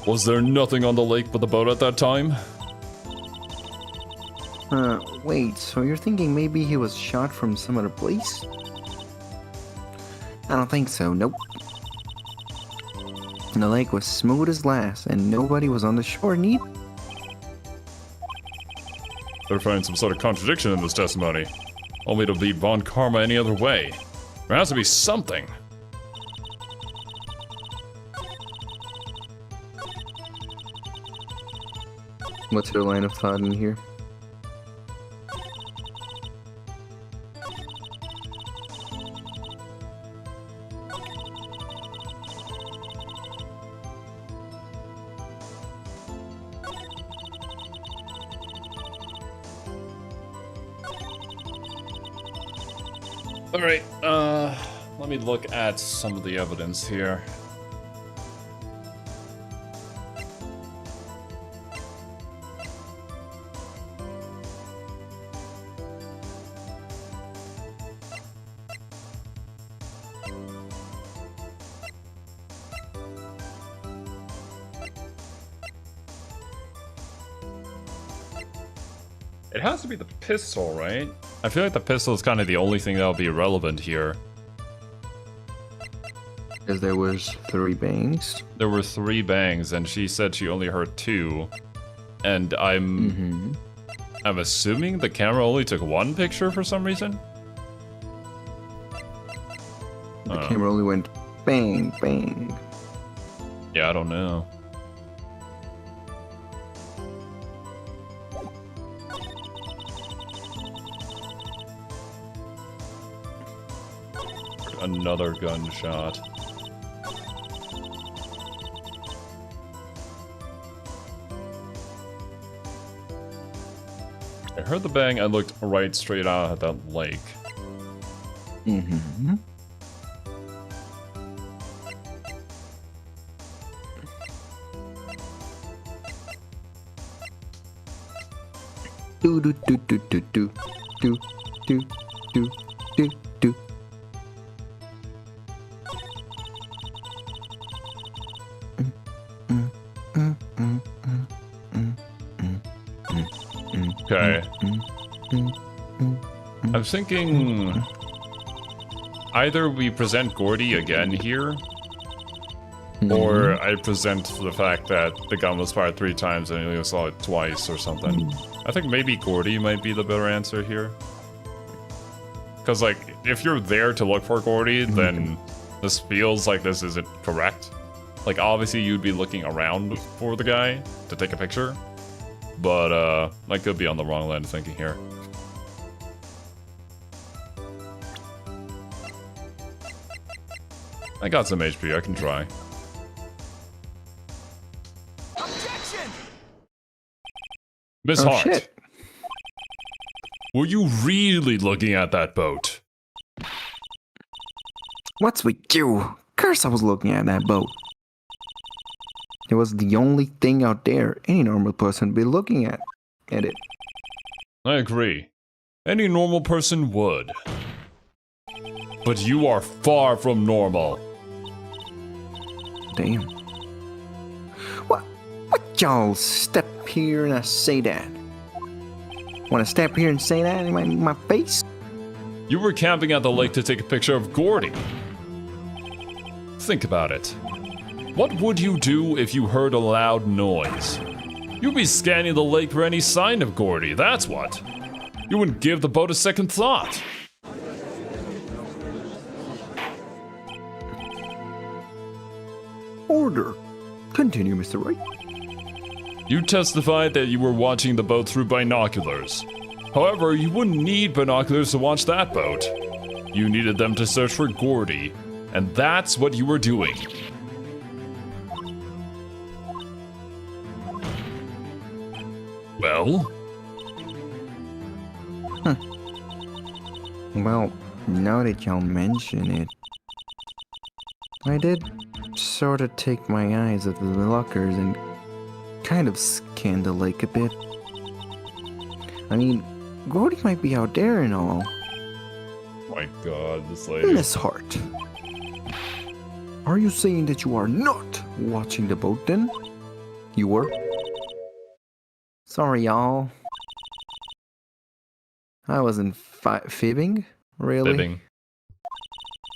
Was there nothing on the lake but the boat at that time? Wait, so you're thinking maybe he was shot from some other place? I don't think so, nope. The lake was smooth as glass, and nobody was on the shore neither. Better find some sort of contradiction in this testimony. Only to beat Von Karma any other way. There has to be something. What's your line of thought in here? Alright, let me look at some of the evidence here. It has to be the pistol, right? I feel like the pistol is kind of the only thing that'll be relevant here. Because there was 3 bangs. There were 3 bangs, and she said she only heard 2. And I'm assuming the camera only took 1 picture for some reason. The camera only went bang, bang. Yeah, I don't know. Another gunshot. I heard the bang and looked right straight out at that lake. Mm-hmm. Do do do do do do do do do do do. Okay. I'm thinking either we present Gordy again here, or I present the fact that the gun was fired 3 times and you only saw it twice or something. I think maybe Gordy might be the better answer here. Because, like, if you're there to look for Gordy, then this feels like this isn't correct. Like, obviously you'd be looking around for the guy to take a picture. But, I could be on the wrong line of thinking here. I got some HP, I can try. Objection! Miss Oh, Hart, shit. were you really looking at that boat? What's with you? Of course I was looking at that boat. It was the only thing out there any normal person would be looking at it. I agree. Any normal person would. But you are far from normal. Damn. What y'all step here and I say that? Wanna step here and say that in my face? You were camping at the lake to take a picture of Gordy. Think about it. What would you do if you heard a loud noise? You'd be scanning the lake for any sign of Gordy, that's what. You wouldn't give the boat a second thought. Order. Continue, Mr. Wright. You testified that you were watching the boat through binoculars. However, you wouldn't need binoculars to watch that boat. You needed them to search for Gordy, and that's what you were doing. Well? Well, now that y'all mention it, I did sort of take my eyes off the lockers and kind of scan the lake a bit. I mean, Gordy might be out there and all. My god, this lady. Miss Hart, are you saying that you are not watching the boat then? You were? Sorry, y'all. I wasn't fibbing, really.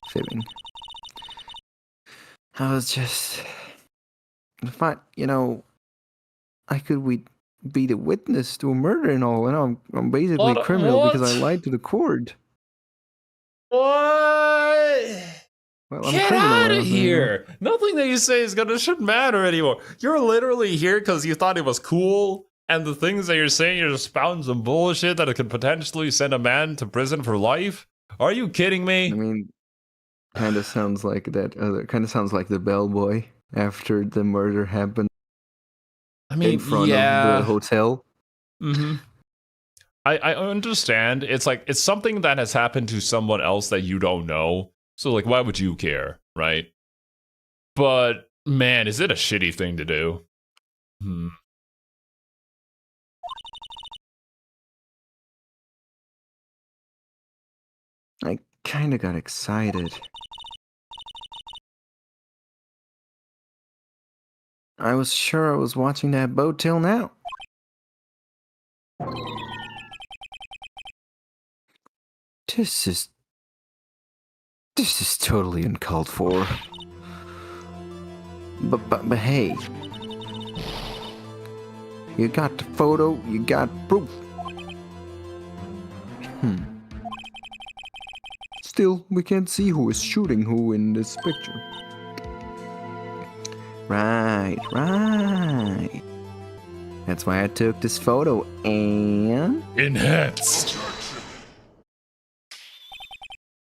Fibbing. I was just... If I could be the witness to a murder and all, and I'm basically a criminal because I lied to the court. What? Well, I'm Get criminal, out of you know. here! Nothing that you say shouldn't matter anymore. You're literally here because you thought it was cool, and the things that you're saying, you're just spouting some bullshit that could potentially send a man to prison for life? Are you kidding me? I mean, kind of sounds like that. Kind of sounds like the bellboy after the murder happened in front of the hotel. Mm-hmm. I understand. It's like, it's something that has happened to someone else that you don't know. So, like, why would you care, right? But, man, is it a shitty thing to do? I kind of got excited. I was sure I was watching that boat till now. This is totally uncalled for. But hey, you got the photo, you got proof. Still, we can't see who is shooting who in this picture. Right. That's why I took this photo and... Enhanced.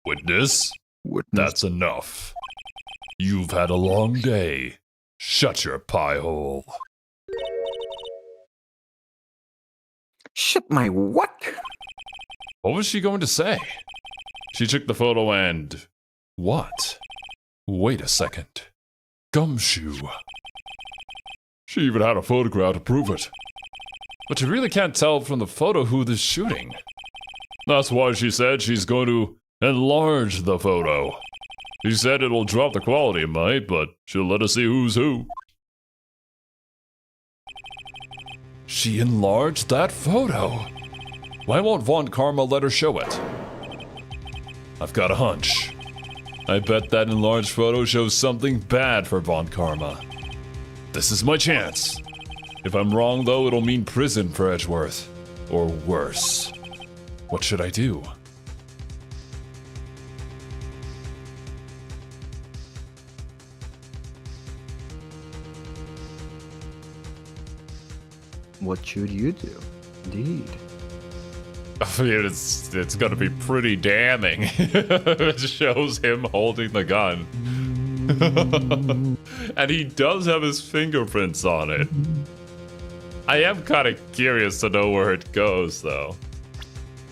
Witness? That's enough. You've had a long day. Shut your pie hole. Shut my what? What was she going to say? She took the photo and... What? Wait a second. Gumshoe. She even had a photograph to prove it. But you really can't tell from the photo who is shooting. That's why she said she's going to enlarge the photo. She said it'll drop the quality, it might, but she'll let us see who's who. She enlarged that photo. Why won't Von Karma let her show it? I've got a hunch. I bet that enlarged photo shows something bad for Von Karma. This is my chance. If I'm wrong, though, it'll mean prison for Edgeworth. Or worse. What should I do? What should you do? Indeed. I mean, it's gonna be pretty damning. It shows him holding the gun. And he does have his fingerprints on it. I am kind of curious to know where it goes, though.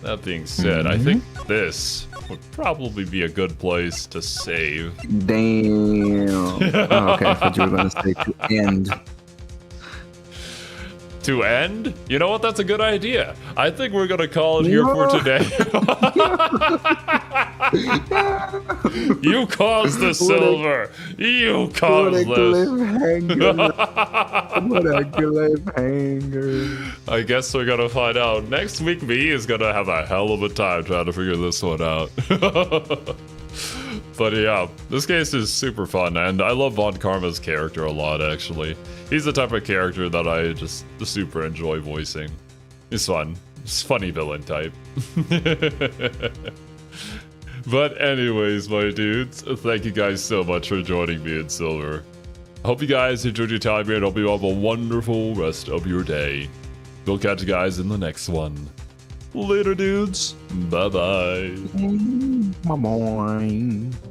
That being said, I think this would probably be a good place to save. Damn. Oh, okay, I thought you were going to say to end. To end? You know what? That's a good idea. I think we're gonna call it here for today. You caused the silver. You caused this. What a cliffhanger. I guess we're gonna find out. Next week, me is gonna have a hell of a time trying to figure this one out. But yeah, this case is super fun, and I love Von Karma's character a lot, actually. He's the type of character that I just super enjoy voicing. He's fun. He's funny villain type. But anyways, my dudes, thank you guys so much for joining me in Silver. I hope you guys enjoyed your time here, and hope you have a wonderful rest of your day. We'll catch you guys in the next one. Later, dudes. Bye-bye. Bye-bye.